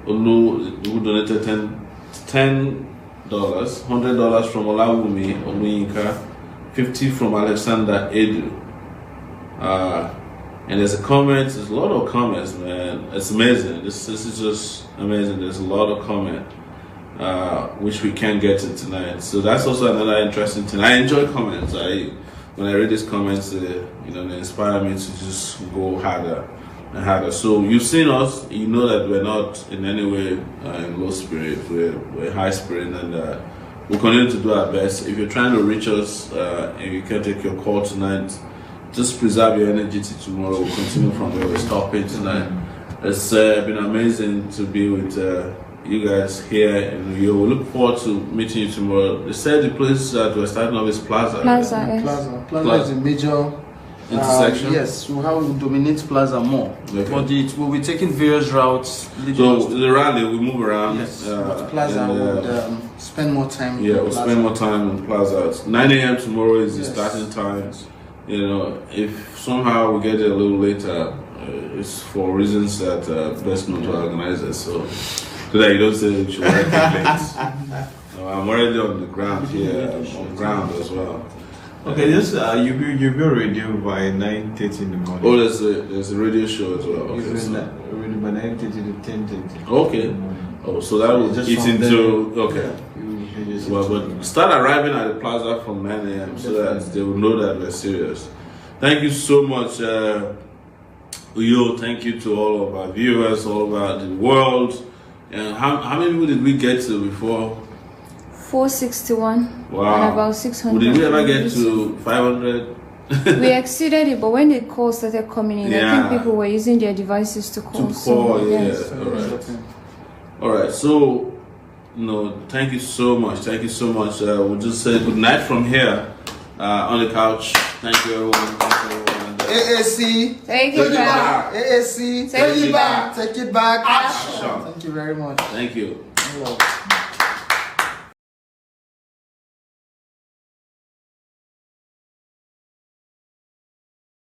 who donated $10, $100 from Olawumi Omuyinka, $50 from Alexander Edu. And there's a comment, there's a lot of comments, man. It's amazing. This is just amazing. There's a lot of comment, which we can't get to tonight. So that's also another interesting thing. I enjoy comments. When I read these comments, you know, they inspire me to just go harder and harder. So you've seen us, you know that we're not in any way in low spirit. We're high spirit, and we'll continue to do our best. If you're trying to reach us and you can't take your call tonight, just preserve your energy till tomorrow. We'll continue from where we're stopping tonight. It's been amazing to be with you guys here in New York. We look forward to meeting you tomorrow. They said the place that we're starting off is Plaza. Plaza, yes. Plaza is a major intersection. Yes, we'll dominate Plaza more. Okay. But we'll be taking various routes. So the rally, we move around. Yes, but Plaza would spend more time. Yeah, we'll spend more time in Plaza. It's 9 a.m. tomorrow is the starting time. Yes. You know, if somehow we get there a little later, it's for reasons that best known to organizers. So that you don't say you should work late. I'm already on the ground here, on ground as well. Okay, this you'll be radio by 9:30 in the morning. Oh, there's a radio show as well. Okay, You'll be radio by 9:30 to 10:30. Okay. Oh, so that will Just eat from into there. okay. You Well, but start arriving at the plaza from 9 a.m. so that they will know that we're serious. Thank you so much, Uyo. Thank you to all of our viewers all over the world. And how many people did we get to before? 461. Wow. And about 600. Did we ever get to 500? We exceeded it, but when the calls started coming in, I Yeah. think people were using their devices to call. To call, yes. yes. All right. All right, so thank you so much. Thank you so much. We'll just say good night from here on the couch. Thank you, everyone. Thank you, everyone. AAC, Take it back. AAC, Take it back. Take it back. Action. Thank you very much. Thank you. Hello.